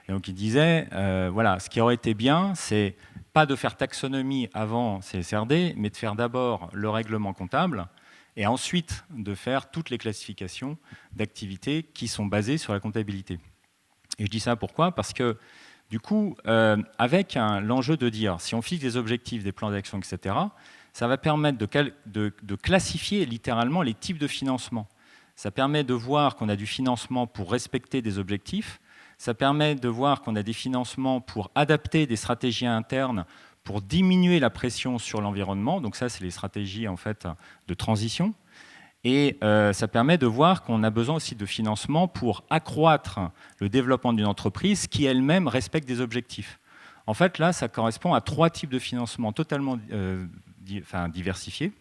[SPEAKER 2] Et donc il disait, voilà, ce qui aurait été bien, c'est pas de faire taxonomie avant CSRD, mais de faire d'abord le règlement comptable, et ensuite de faire toutes les classifications d'activités qui sont basées sur la comptabilité. Et je dis ça pourquoi ? Parce que du coup, avec l'enjeu de dire, si on fixe des objectifs, des plans d'action, etc., ça va permettre de classifier littéralement les types de financement. Ça permet de voir qu'on a du financement pour respecter des objectifs. Ça permet de voir qu'on a des financements pour adapter des stratégies internes, pour diminuer la pression sur l'environnement. Donc ça, c'est les stratégies en fait, de transition. Et ça permet de voir qu'on a besoin aussi de financement pour accroître le développement d'une entreprise qui elle-même respecte des objectifs. En fait, là, ça correspond à 3 types de financement totalement diversifiés,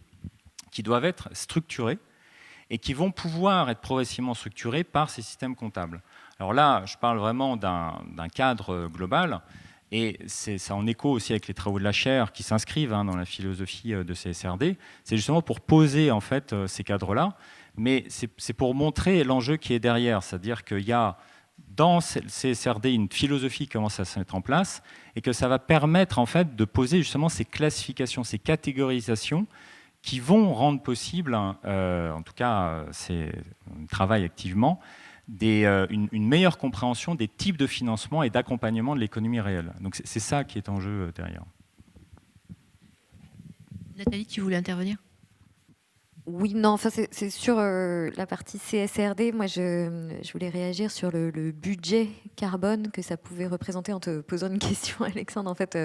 [SPEAKER 2] qui doivent être structurés et qui vont pouvoir être progressivement structurés par ces systèmes comptables. Alors là, je parle vraiment d'un cadre global, et c'est en écho aussi avec les travaux de la chaire qui s'inscrivent dans la philosophie de CSRD. C'est justement pour poser en fait ces cadres-là, mais c'est pour montrer l'enjeu qui est derrière, c'est-à-dire qu'il y a dans CSRD une philosophie qui commence à se mettre en place, et que ça va permettre en fait de poser justement ces classifications, ces catégorisations qui vont rendre possible, en tout cas on travaille activement, une meilleure compréhension des types de financement et d'accompagnement de l'économie réelle. Donc c'est ça qui est en jeu derrière.
[SPEAKER 1] Nathalie, tu voulais intervenir ?
[SPEAKER 4] Oui, non, enfin, c'est sur la partie CSRD. Moi, je voulais réagir sur le budget carbone que ça pouvait représenter en te posant une question, Alexandre. En fait,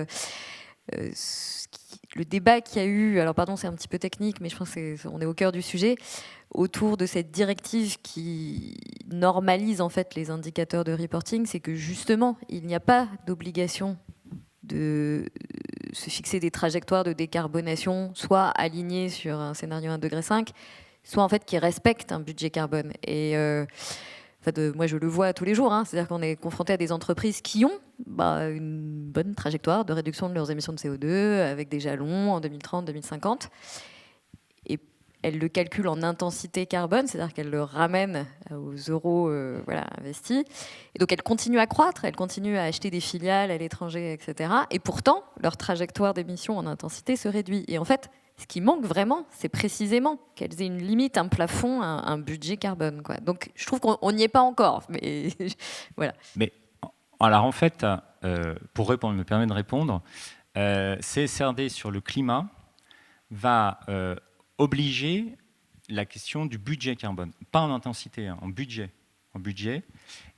[SPEAKER 4] le débat qu'il y a eu, alors pardon, c'est un petit peu technique, mais je pense qu'on est au cœur du sujet, autour de cette directive qui normalise en fait les indicateurs de reporting, c'est que justement, il n'y a pas d'obligation de se fixer des trajectoires de décarbonation, soit alignées sur un scénario 1,5 degré, soit en fait qui respectent un budget carbone. Et moi, je le vois tous les jours, hein, c'est-à-dire qu'on est confronté à des entreprises qui ont une bonne trajectoire de réduction de leurs émissions de CO2 avec des jalons en 2030, 2050. Et elles le calculent en intensité carbone, c'est-à-dire qu'elles le ramènent aux euros investis. Et donc elles continuent à croître, elles continuent à acheter des filiales à l'étranger, etc. Et pourtant, leur trajectoire d'émissions en intensité se réduit. Et en fait, ce qui manque vraiment, c'est précisément qu'elles aient une limite, un plafond, un budget carbone, quoi. Donc je trouve qu'on n'y est pas encore. Mais voilà.
[SPEAKER 2] Mais alors en fait, pour répondre, me permet de répondre, CSRD sur le climat va obliger la question du budget carbone, pas en intensité, hein, en budget.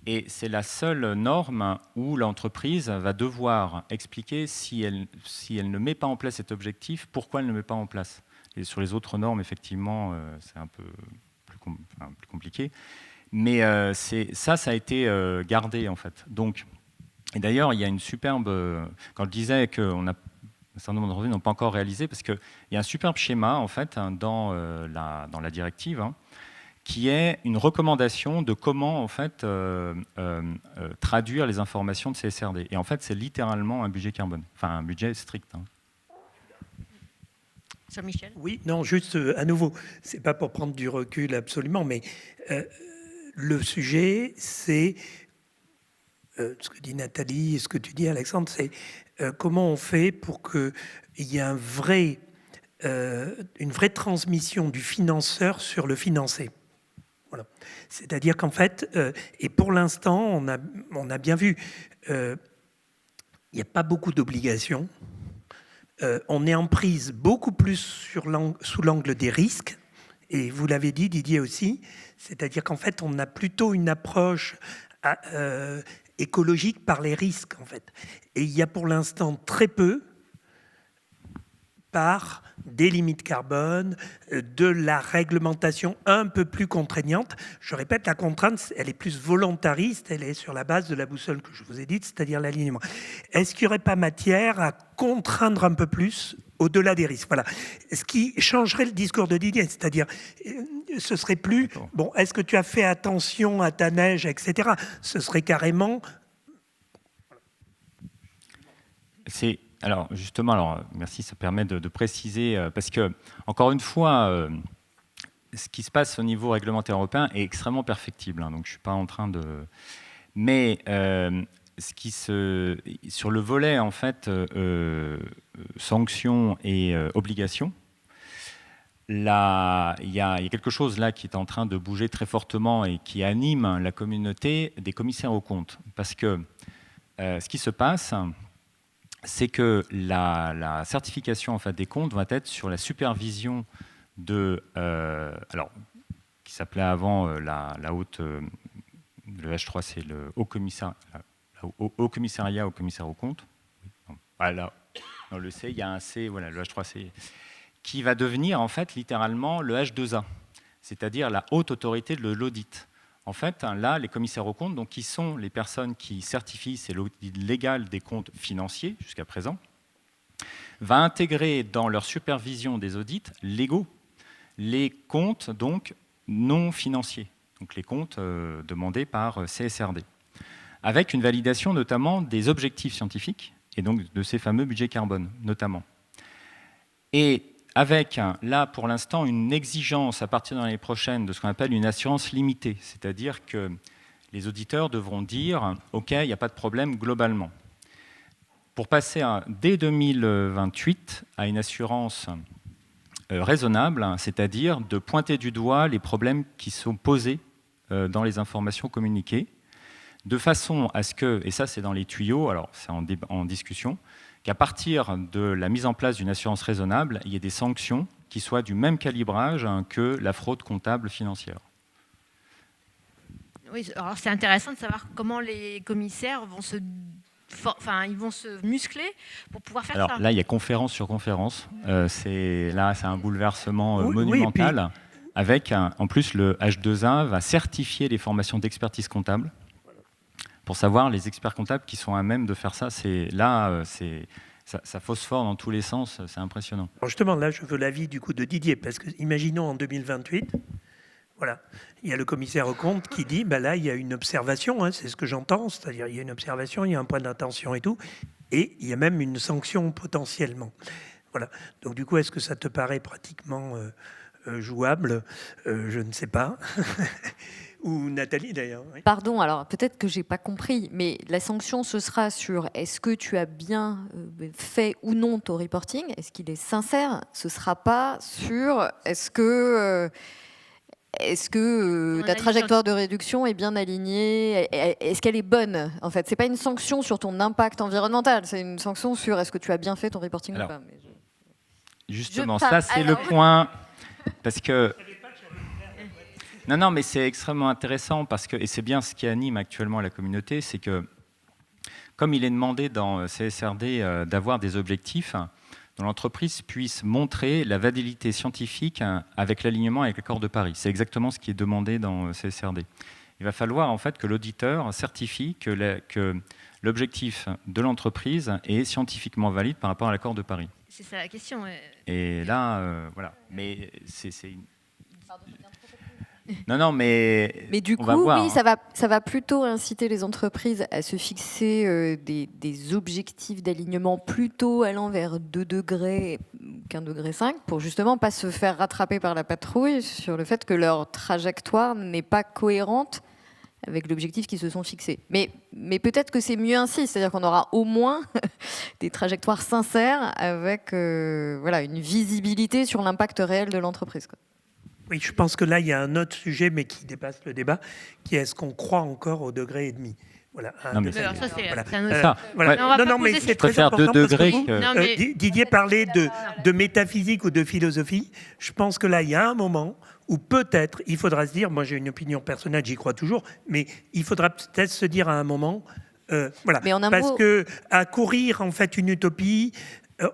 [SPEAKER 2] Et c'est la seule norme où l'entreprise va devoir expliquer si elle ne met pas en place cet objectif, pourquoi elle ne le met pas en place. Et sur les autres normes, effectivement, c'est un peu plus compliqué. Mais ça a été gardé, en fait. Donc, et d'ailleurs, il y a une superbe... Quand je disais qu'on a un certain nombre d'entreprises n'ont pas encore réalisé, parce qu'il y a un superbe schéma en fait, hein, dans la directive, hein, qui est une recommandation de comment en fait, traduire les informations de CSRD. Et en fait, c'est littéralement un budget carbone, enfin un budget strict. Hein.
[SPEAKER 1] Jean-Michel ?
[SPEAKER 3] Oui, non, juste à nouveau, c'est pas pour prendre du recul absolument, mais le sujet, c'est ce que dit Nathalie et ce que tu dis, Alexandre, c'est comment on fait pour qu'il y ait une vraie transmission du financeur sur le financé. Voilà. C'est-à-dire qu'en fait, et pour l'instant, on a bien vu, il n'y a pas beaucoup d'obligations. On est en prise beaucoup plus sous l'angle des risques. Et vous l'avez dit, Didier aussi, c'est-à-dire qu'en fait, on a plutôt une approche écologique par les risques, en fait. Et il y a pour l'instant très peu par des limites carbone, de la réglementation un peu plus contraignante. Je répète, la contrainte, elle est plus volontariste, elle est sur la base de la boussole que je vous ai dite, c'est-à-dire l'alignement. Est-ce qu'il n'y aurait pas matière à contraindre un peu plus au-delà des risques? Voilà. Ce qui changerait le discours de Didier, c'est-à-dire, ce serait plus, bon, est-ce que tu as fait attention à ta neige, etc. Ce serait carrément...
[SPEAKER 2] Alors justement, merci, ça permet de préciser, parce que, encore une fois, ce qui se passe au niveau réglementaire européen est extrêmement perfectible, hein, donc je ne suis pas en train de... Mais sur le volet, en fait, sanctions et obligations, là, il y a quelque chose là qui est en train de bouger très fortement et qui anime la communauté des commissaires aux comptes. Parce que ce qui se passe... c'est que la certification en fait, des comptes va être sur la supervision de, qui s'appelait avant la haute, le H3, c'est le haut commissariat au commissaire aux comptes. Voilà, dans le C, il y a un C, voilà, le H3, c'est qui va devenir en fait littéralement le H2A, c'est-à-dire la haute autorité de l'audit. En fait, là, les commissaires aux comptes, donc, qui sont les personnes qui certifient, c'est l'audit légal des comptes financiers jusqu'à présent, va intégrer dans leur supervision des audits légaux les comptes donc, non financiers, donc les comptes demandés par CSRD, avec une validation notamment des objectifs scientifiques et donc de ces fameux budgets carbone notamment. Et avec, là, pour l'instant, une exigence à partir de l'année prochaine de ce qu'on appelle une assurance limitée, c'est-à-dire que les auditeurs devront dire « OK, il n'y a pas de problème globalement ». Pour passer dès 2028 à une assurance raisonnable, c'est-à-dire de pointer du doigt les problèmes qui sont posés dans les informations communiquées, de façon à ce que, et ça c'est dans les tuyaux, alors c'est en discussion, qu'à partir de la mise en place d'une assurance raisonnable, il y ait des sanctions qui soient du même calibrage que la fraude comptable financière.
[SPEAKER 1] Oui, alors c'est intéressant de savoir comment les commissaires vont ils vont se muscler pour pouvoir faire ça.
[SPEAKER 2] Là, il y a conférence sur conférence. C'est un bouleversement
[SPEAKER 3] Oui,
[SPEAKER 2] monumental. Avec, en plus, le H2A va certifier les formations d'expertise comptable pour savoir les experts comptables qui sont à même de faire ça. Ça phosphore dans tous les sens, c'est impressionnant.
[SPEAKER 3] Alors justement, là, je veux l'avis du coup de Didier, parce que imaginons en 2028, voilà, il y a le commissaire aux comptes qui dit, là, il y a une observation, hein, c'est ce que j'entends, c'est-à-dire il y a une observation, il y a un point d'attention et tout, et il y a même une sanction potentiellement. Voilà. Donc du coup, est-ce que ça te paraît pratiquement jouable? Je ne sais pas. Ou Nathalie d'ailleurs. Oui.
[SPEAKER 4] Pardon, alors peut-être que j'ai pas compris, mais la sanction ce sera sur est-ce que tu as bien fait ou non ton reporting, est-ce qu'il est sincère. Ce sera pas sur est-ce que ta trajectoire de réduction est bien alignée, est-ce qu'elle est bonne. En fait, c'est pas une sanction sur ton impact environnemental, c'est une sanction sur est-ce que tu as bien fait ton reporting ou pas.
[SPEAKER 2] Justement, ça c'est le point, parce que non, mais c'est extrêmement intéressant parce que, et c'est bien ce qui anime actuellement la communauté, c'est que comme il est demandé dans CSRD d'avoir des objectifs, dont l'entreprise puisse montrer la validité scientifique avec l'alignement avec l'accord de Paris. C'est exactement ce qui est demandé dans CSRD. Il va falloir en fait que l'auditeur certifie que l'objectif de l'entreprise est scientifiquement valide par rapport à l'accord de Paris.
[SPEAKER 1] C'est ça la question.
[SPEAKER 2] Et là, voilà. Mais c'est une... Non, mais
[SPEAKER 4] du
[SPEAKER 2] on
[SPEAKER 4] coup,
[SPEAKER 2] va voir,
[SPEAKER 4] oui, ça va plutôt inciter les entreprises à se fixer des objectifs d'alignement plutôt allant vers 2 degrés qu'un degré 5, pour justement pas se faire rattraper par la patrouille sur le fait que leur trajectoire n'est pas cohérente avec l'objectif qu'ils se sont fixés. Mais peut-être que c'est mieux ainsi, c'est-à-dire qu'on aura au moins des trajectoires sincères avec une visibilité sur l'impact réel de l'entreprise, quoi.
[SPEAKER 3] Oui, je pense que là, il y a un autre sujet, mais qui dépasse le débat, qui est est-ce qu'on croit encore au degré et demi. Voilà.
[SPEAKER 2] Non, mais
[SPEAKER 1] alors ça, c'est
[SPEAKER 3] voilà.
[SPEAKER 1] un autre...
[SPEAKER 3] Voilà. Non, mais c'est très important
[SPEAKER 2] 2
[SPEAKER 3] parce
[SPEAKER 2] degrés
[SPEAKER 3] que Didier parlait de métaphysique ou de philosophie. Je pense que là, il y a un moment où peut-être, il faudra se dire, moi j'ai une opinion personnelle, j'y crois toujours, mais il faudra peut-être se dire à un moment, voilà, parce que à courir en fait une utopie,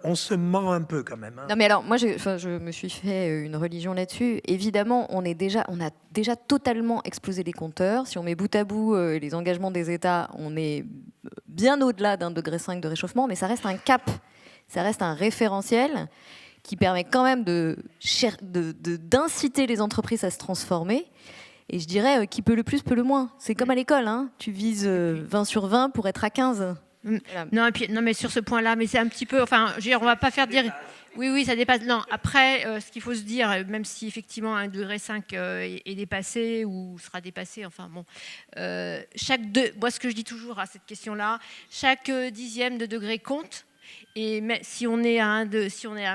[SPEAKER 3] on se ment un peu quand même. Hein.
[SPEAKER 4] Non mais alors, moi je me suis fait une religion là-dessus. Évidemment, on a déjà totalement explosé les compteurs. Si on met bout à bout les engagements des États, on est bien au-delà d'un degré 5 de réchauffement, mais ça reste un cap, ça reste un référentiel qui permet quand même d'inciter les entreprises à se transformer. Et je dirais, qui peut le plus, peut le moins. C'est comme à l'école, hein. Tu vises 20 sur 20 pour être à 15.
[SPEAKER 1] Voilà. Non, mais sur ce point-là, mais c'est un petit peu... Enfin, je veux dire, on ne va pas faire dire... Oui, ça dépasse. Non, après, ce qu'il faut se dire, même si effectivement un degré 5 est dépassé ou sera dépassé, enfin bon, moi, ce que je dis toujours à cette question-là, chaque dixième de degré compte. Et si on est à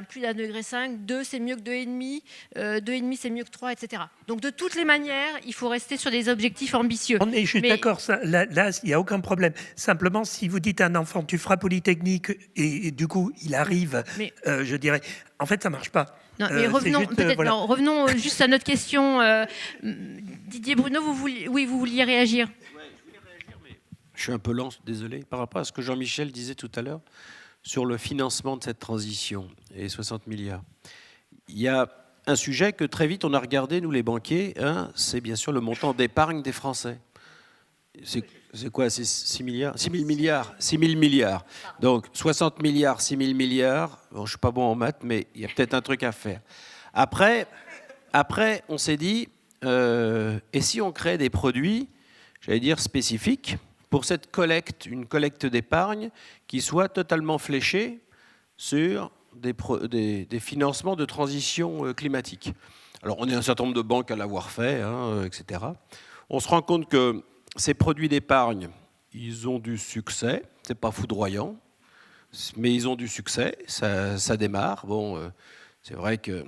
[SPEAKER 1] plus d'un degré 5, 2 c'est mieux que 2,5, 2,5 c'est mieux que 3, etc. Donc de toutes les manières, il faut rester sur des objectifs ambitieux.
[SPEAKER 3] Je suis d'accord, là il n'y a aucun problème. Simplement, si vous dites à un enfant, tu feras Polytechnique, et du coup il arrive, je dirais, en fait ça ne marche pas.
[SPEAKER 1] Non, mais revenons juste à notre question. Didier Bruno, vous vouliez réagir.
[SPEAKER 5] Ouais, je voulais réagir, mais je suis un peu lent, désolé, par rapport à ce que Jean-Michel disait tout à l'heure sur le financement de cette transition et 60 milliards. Il y a un sujet que très vite on a regardé, nous les banquiers, hein, c'est bien sûr le montant d'épargne des Français. C'est quoi? C'est 6 milliards 6 000 milliards 6 000 milliards. Donc 60 milliards, 6 000 milliards. Bon, je ne suis pas bon en maths, mais il y a peut-être un truc à faire. Après on s'est dit, et si on crée des produits, j'allais dire spécifiques, pour cette collecte, une collecte d'épargne qui soit totalement fléchée sur des financements de transition climatique. Alors, on est un certain nombre de banques à l'avoir fait, hein, etc. On se rend compte que ces produits d'épargne, ils ont du succès. C'est pas foudroyant, mais ils ont du succès. Ça démarre. Bon, c'est vrai qu'il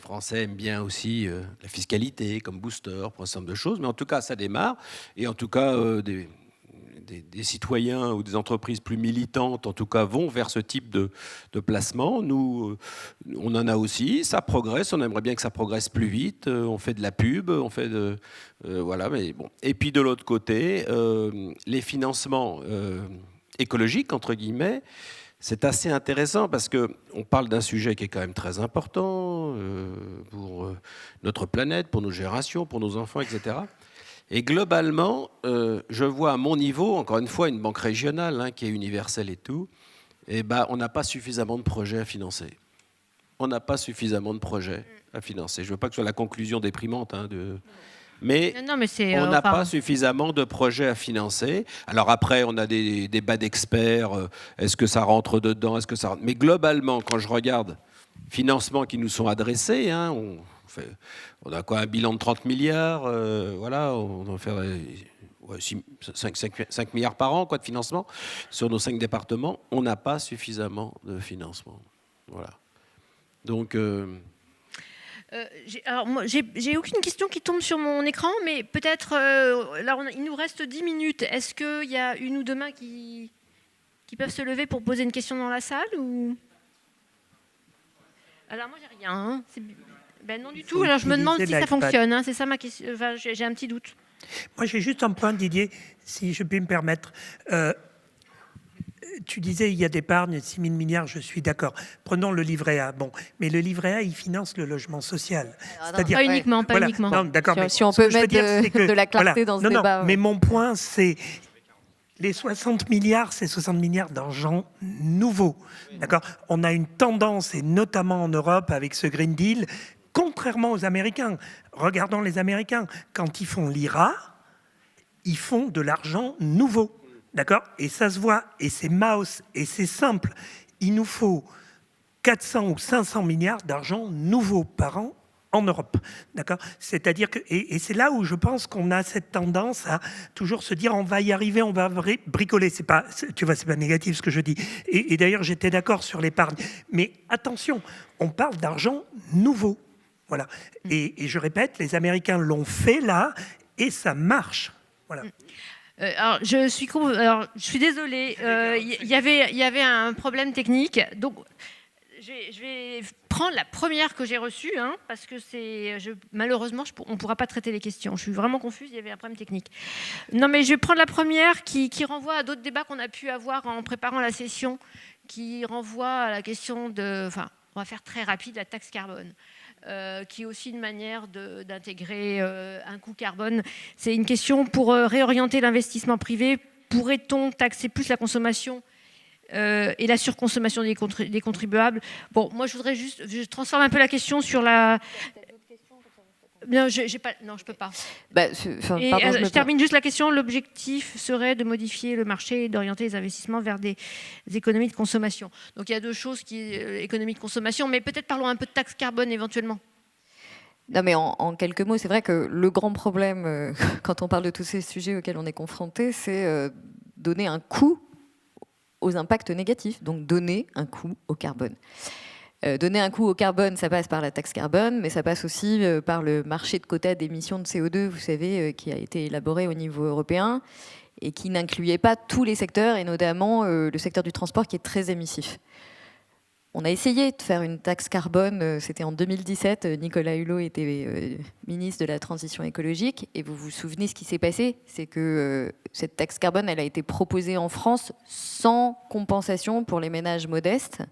[SPEAKER 5] Français aiment bien aussi la fiscalité comme booster pour un certain nombre de choses, mais en tout cas, ça démarre. Et en tout cas, des citoyens ou des entreprises plus militantes, en tout cas, vont vers ce type de placement. Nous, on en a aussi, ça progresse, on aimerait bien que ça progresse plus vite, on fait de la pub, on fait de... voilà, mais bon. Et puis de l'autre côté, les financements écologiques, entre guillemets, c'est assez intéressant parce qu'on parle d'un sujet qui est quand même très important pour notre planète, pour nos générations, pour nos enfants, etc. Et globalement, je vois à mon niveau, encore une fois, une banque régionale qui est universelle et tout, et on n'a pas suffisamment de projets à financer. On n'a pas suffisamment de projets à financer. Je ne veux pas que ce soit la conclusion déprimante, mais on n'a pas suffisamment de projets à financer. Alors après, on a des débats d'experts. Est-ce que ça rentre dedans? Est-ce que ça rentre... Mais globalement, quand je regarde financements qui nous sont adressés, on a quoi, un bilan de 30 milliards, voilà, on doit faire 5 milliards par an quoi, de financement sur nos 5 départements. On n'a pas suffisamment de financement. Voilà. Donc...
[SPEAKER 1] alors moi, j'ai aucune question qui tombe sur mon écran, mais peut-être, là, il nous reste 10 minutes. Est-ce qu'il y a une ou deux mains qui peuvent se lever pour poser une question dans la salle ou... Alors moi, j'ai rien. Non du tout. Alors je me demande si ça fonctionne. C'est ça ma question. Enfin, j'ai un petit doute.
[SPEAKER 3] Moi, j'ai juste un point, Didier, si je puis me permettre. Tu disais, il y a d'épargne, 6 000 milliards, je suis d'accord. Prenons le livret A. Bon, mais le livret A, il finance le logement social.
[SPEAKER 1] C'est-à-dire, pas uniquement, pas uniquement.
[SPEAKER 3] Non, d'accord.
[SPEAKER 4] Si on peut mettre de la clarté dans ce débat.
[SPEAKER 3] Mais mon point, c'est les 60 milliards, c'est 60 milliards d'argent nouveau. D'accord. On a une tendance, et notamment en Europe, avec ce Green Deal, contrairement aux Américains. Regardons les Américains. Quand ils font l'IRA, ils font de l'argent nouveau. D'accord? Et ça se voit, et c'est mouse, et c'est simple. Il nous faut 400 ou 500 milliards d'argent nouveau par an en Europe. D'accord? C'est-à-dire que, et c'est là où je pense qu'on a cette tendance à toujours se dire on va y arriver, on va bricoler. C'est pas négatif ce que je dis. Et d'ailleurs, j'étais d'accord sur l'épargne. Mais attention, on parle d'argent nouveau. Voilà. Et je répète, les Américains l'ont fait là, et ça marche. Voilà.
[SPEAKER 1] Alors, je suis désolée. Il y avait un problème technique. Donc, je vais prendre la première que j'ai reçue, parce que malheureusement, on ne pourra pas traiter les questions. Je suis vraiment confuse, il y avait un problème technique. Non, mais je vais prendre la première qui renvoie à d'autres débats qu'on a pu avoir en préparant la session, qui renvoie à la question de... Enfin, on va faire très rapide, la taxe carbone. Qui est aussi une manière d'intégrer un coût carbone. C'est une question pour réorienter l'investissement privé. Pourrait-on taxer plus la consommation et la surconsommation des contribuables? Bon, moi, je transforme un peu la question sur la... Non, je ne peux pas. Je termine juste la question. L'objectif serait de modifier le marché et d'orienter les investissements vers des économies de consommation. Donc il y a deux choses, économie de consommation, mais peut-être parlons un peu de taxe carbone éventuellement.
[SPEAKER 4] Non, mais en quelques mots, c'est vrai que le grand problème, quand on parle de tous ces sujets auxquels on est confronté, c'est donner un coût aux impacts négatifs, donc donner un coût au carbone. Donner un coût au carbone, ça passe par la taxe carbone, mais ça passe aussi par le marché de quotas d'émissions de CO2, vous savez, qui a été élaboré au niveau européen et qui n'incluait pas tous les secteurs, et notamment le secteur du transport qui est très émissif. On a essayé de faire une taxe carbone, c'était en 2017, Nicolas Hulot était ministre de la Transition écologique, et vous vous souvenez ce qui s'est passé, c'est que cette taxe carbone, elle a été proposée en France sans compensation pour les ménages modestes.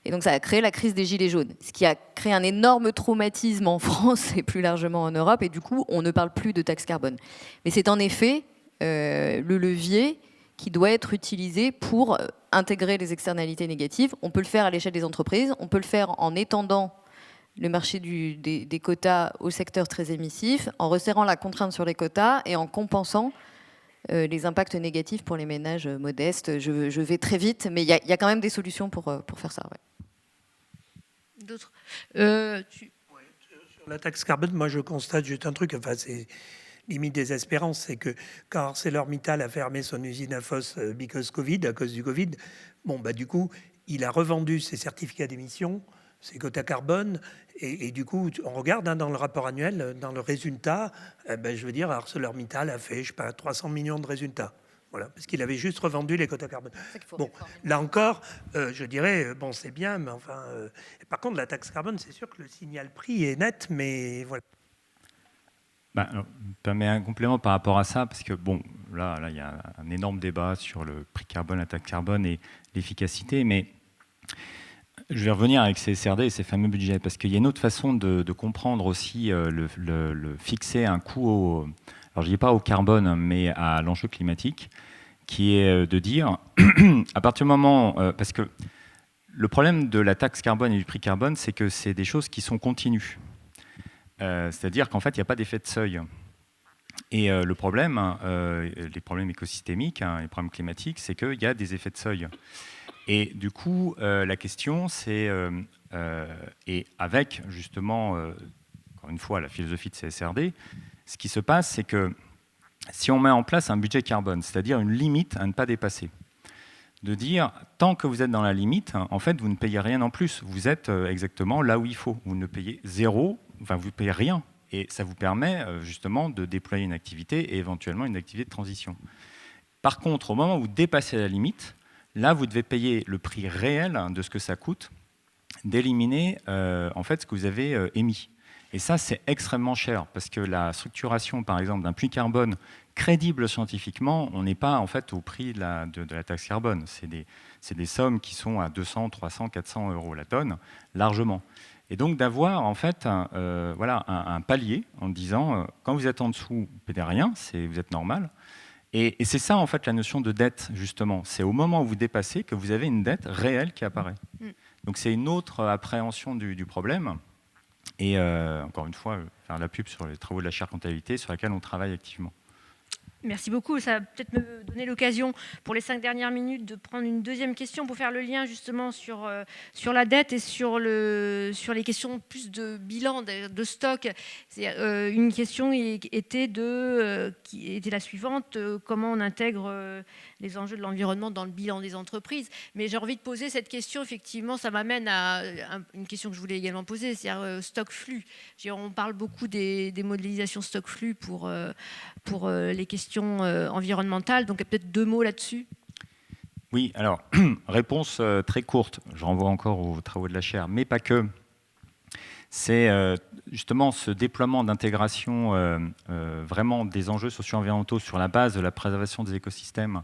[SPEAKER 4] Et donc ça a créé la crise des Gilets jaunes, ce qui a créé un énorme traumatisme en France et plus largement en Europe. Et du coup, on ne parle plus de taxe carbone. Mais c'est en effet le levier qui doit être utilisé pour intégrer les externalités négatives. On peut le faire à l'échelle des entreprises, on peut le faire en étendant le marché des quotas au secteur très émissif, en resserrant la contrainte sur les quotas et en compensant les impacts négatifs pour les ménages modestes. Je vais très vite, mais il y a quand même des solutions pour faire ça. Ouais.
[SPEAKER 1] D'autres
[SPEAKER 3] Sur la taxe carbone, moi je constate juste un truc, enfin c'est limite désespérant, c'est que quand ArcelorMittal a fermé son usine à Fos à cause du Covid, bon bah du coup il a revendu ses certificats d'émission ces quotas carbone. Et du coup, on regarde dans le rapport annuel, dans le résultat, je veux dire, ArcelorMittal a fait, je sais pas, 300 millions de résultats. Voilà, parce qu'il avait juste revendu les quotas carbone. Bon, là encore, je dirais, bon, c'est bien, mais enfin... par contre, la taxe carbone, c'est sûr que le signal prix est net, mais voilà.
[SPEAKER 2] Alors, je me permets un complément par rapport à ça, parce que bon, là, il y a un énorme débat sur le prix carbone, la taxe carbone et l'efficacité, mais je vais revenir avec ces SRD et ces fameux budgets, parce qu'il y a une autre façon de comprendre aussi le fixer un coût, alors je dis pas au carbone, mais à l'enjeu climatique, qui est de dire, à partir du moment, parce que le problème de la taxe carbone et du prix carbone, c'est que c'est des choses qui sont continues. C'est-à-dire qu'en fait, il n'y a pas d'effet de seuil. Et le problème, les problèmes écosystémiques, les problèmes climatiques, c'est qu'il y a des effets de seuil. Et du coup, la question, c'est, et avec justement, encore une fois, la philosophie de CSRD, ce qui se passe, c'est que si on met en place un budget carbone, c'est-à-dire une limite à ne pas dépasser, de dire, tant que vous êtes dans la limite, en fait, vous ne payez rien en plus. Vous êtes exactement là où il faut. Vous ne payez zéro, enfin, vous ne payez rien. Et ça vous permet justement de déployer une activité et éventuellement une activité de transition. Par contre, au moment où vous dépassez la limite, là, vous devez payer le prix réel de ce que ça coûte d'éliminer en fait, ce que vous avez émis. Et ça, c'est extrêmement cher parce que la structuration, par exemple, d'un puits carbone crédible scientifiquement, on n'est pas en fait au prix de la taxe carbone. C'est des sommes qui sont à 200, 300, 400 euros la tonne, largement. Et donc d'avoir en fait un palier en disant quand vous êtes en dessous, vous ne payez rien, vous êtes normal. Et c'est ça en fait la notion de dette justement. C'est au moment où vous dépassez que vous avez une dette réelle qui apparaît. Donc c'est une autre appréhension du problème. Et encore une fois, faire la pub sur les travaux de la chaire comptabilité sur laquelle on travaille activement.
[SPEAKER 1] Merci beaucoup. Ça va peut-être me donner l'occasion, pour les 5 dernières minutes, de prendre une deuxième question pour faire le lien justement sur la dette et sur les questions plus de bilan, de stock. Une question qui était la suivante, comment on intègre les enjeux de l'environnement dans le bilan des entreprises. Mais j'ai envie de poser cette question, effectivement, ça m'amène à une question que je voulais également poser, c'est-à-dire stock-flux. On parle beaucoup des modélisations stock-flux pour les questions environnementales, donc peut-être 2 mots là-dessus.
[SPEAKER 2] Oui, alors, réponse très courte, je renvoie encore aux travaux de la chaire, mais pas que. C'est justement ce déploiement d'intégration vraiment des enjeux socio-environnementaux sur la base de la préservation des écosystèmes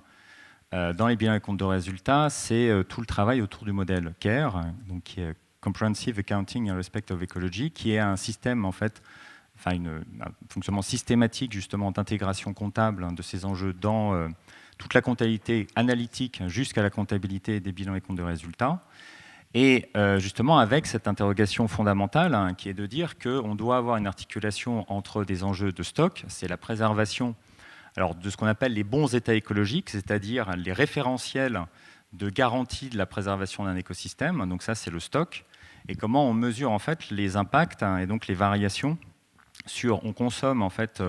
[SPEAKER 2] dans les bilans et comptes de résultats, c'est tout le travail autour du modèle CARE, donc qui est Comprehensive Accounting in Respect of Ecology, qui est un système en fait, un fonctionnement systématique justement d'intégration comptable de ces enjeux dans toute la comptabilité analytique jusqu'à la comptabilité des bilans et comptes de résultats. Et justement avec cette interrogation fondamentale qui est de dire qu'on doit avoir une articulation entre des enjeux de stock, c'est la préservation de ce qu'on appelle les bons états écologiques, c'est-à-dire les référentiels de garantie de la préservation d'un écosystème, donc ça c'est le stock, et comment on mesure en fait les impacts et donc les variations on consomme en fait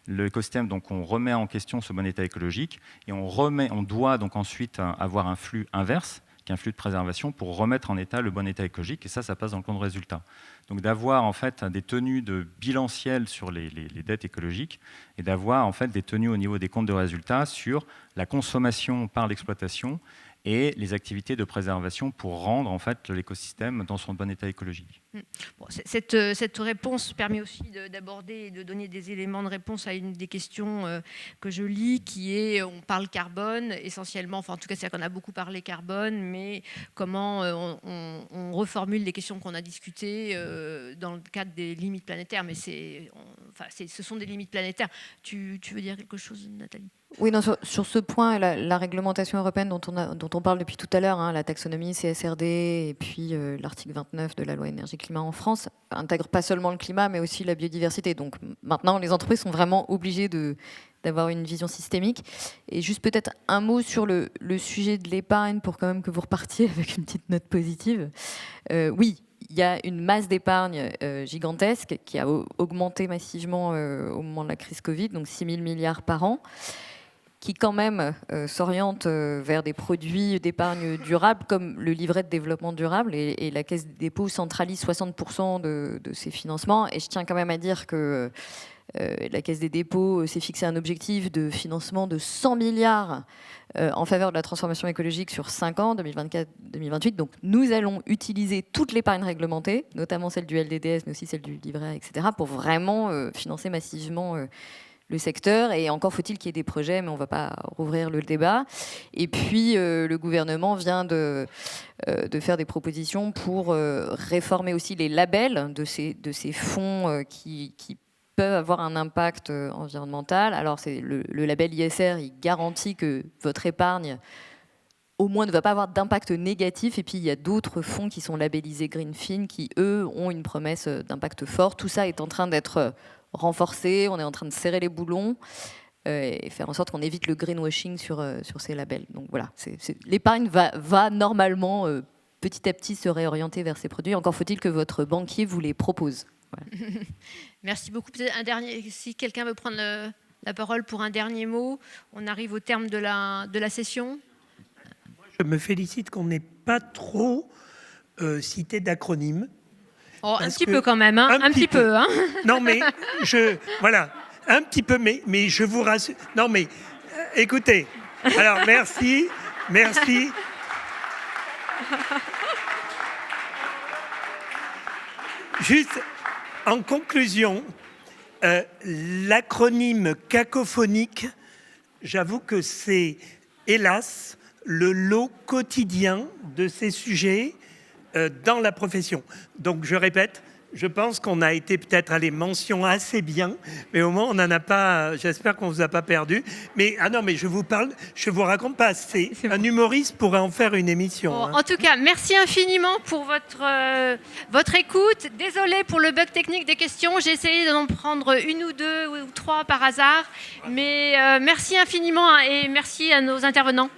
[SPEAKER 2] l'écosystème, donc on remet en question ce bon état écologique et on doit donc ensuite avoir un flux inverse, qui est un flux de préservation pour remettre en état le bon état écologique, et ça passe dans le compte de résultat. Donc d'avoir en fait des tenues de bilanciel sur les dettes écologiques et d'avoir en fait des tenues au niveau des comptes de résultats sur la consommation par l'exploitation et les activités de préservation pour rendre en fait l'écosystème dans son bon état écologique.
[SPEAKER 1] Bon, cette réponse permet aussi d'aborder et de donner des éléments de réponse à une des questions que je lis, qui est, on parle carbone essentiellement, enfin en tout cas c'est qu'on a beaucoup parlé carbone, mais comment on reformule les questions qu'on a discutées dans le cadre des limites planétaires, mais ce sont des limites planétaires. Tu veux dire quelque chose, Nathalie ?
[SPEAKER 4] Oui, non, sur ce point, la réglementation européenne dont on parle depuis tout à l'heure, la taxonomie, CSRD, et puis l'article 29 de la loi énergie-climat en France, intègre pas seulement le climat, mais aussi la biodiversité. Donc maintenant, les entreprises sont vraiment obligées d'avoir une vision systémique. Et juste peut-être un mot sur le sujet de l'épargne, pour quand même que vous repartiez avec une petite note positive. Oui, il y a une masse d'épargne gigantesque qui a augmenté massivement au moment de la crise Covid, donc 6 000 milliards par an. qui quand même s'orientent vers des produits d'épargne durable comme le livret de développement durable, et la Caisse des dépôts centralise 60% de ces financements. Et je tiens quand même à dire que la Caisse des dépôts s'est fixé un objectif de financement de 100 milliards en faveur de la transformation écologique sur 5 ans, 2024-2028. Donc nous allons utiliser toute l'épargne réglementée, notamment celle du LDDS, mais aussi celle du livret A, etc., pour vraiment financer massivement le secteur. Et encore faut-il qu'il y ait des projets, mais on ne va pas rouvrir le débat. Et puis le gouvernement vient de faire des propositions pour réformer aussi les labels de ces fonds qui peuvent avoir un impact environnemental. Alors le label ISR, il garantit que votre épargne au moins ne va pas avoir d'impact négatif. Et puis il y a d'autres fonds qui sont labellisés Greenfin qui, eux, ont une promesse d'impact fort. Tout ça est en train d'être renforcé, on est en train de serrer les boulons et faire en sorte qu'on évite le greenwashing sur ces labels. Donc voilà, l'épargne va normalement petit à petit se réorienter vers ces produits. Encore faut-il que votre banquier vous les propose. Voilà.
[SPEAKER 1] Merci beaucoup. Peut-être un dernier, si quelqu'un veut prendre la parole pour un dernier mot, on arrive au terme de la session.
[SPEAKER 3] Je me félicite qu'on n'ait pas trop cité d'acronymes.
[SPEAKER 1] Oh, un petit peu quand même, hein. Un petit peu. Hein.
[SPEAKER 3] Non, mais voilà, un petit peu, mais je vous rassure. Non, mais écoutez, alors merci. Juste en conclusion, l'acronyme cacophonique, j'avoue que c'est, hélas, le lot quotidien de ces sujets dans la profession. Donc je répète, je pense qu'on a été peut-être à les mentions assez bien, mais au moins on n'en a pas, j'espère qu'on ne vous a pas perdu. Mais non, mais je vous raconte pas, c'est un humoriste pourrait en faire une émission.
[SPEAKER 1] Bon, hein. En tout cas, merci infiniment pour votre écoute. Désolée pour le bug technique des questions, j'ai essayé d'en prendre une ou deux ou trois par hasard, mais merci infiniment et merci à nos intervenants.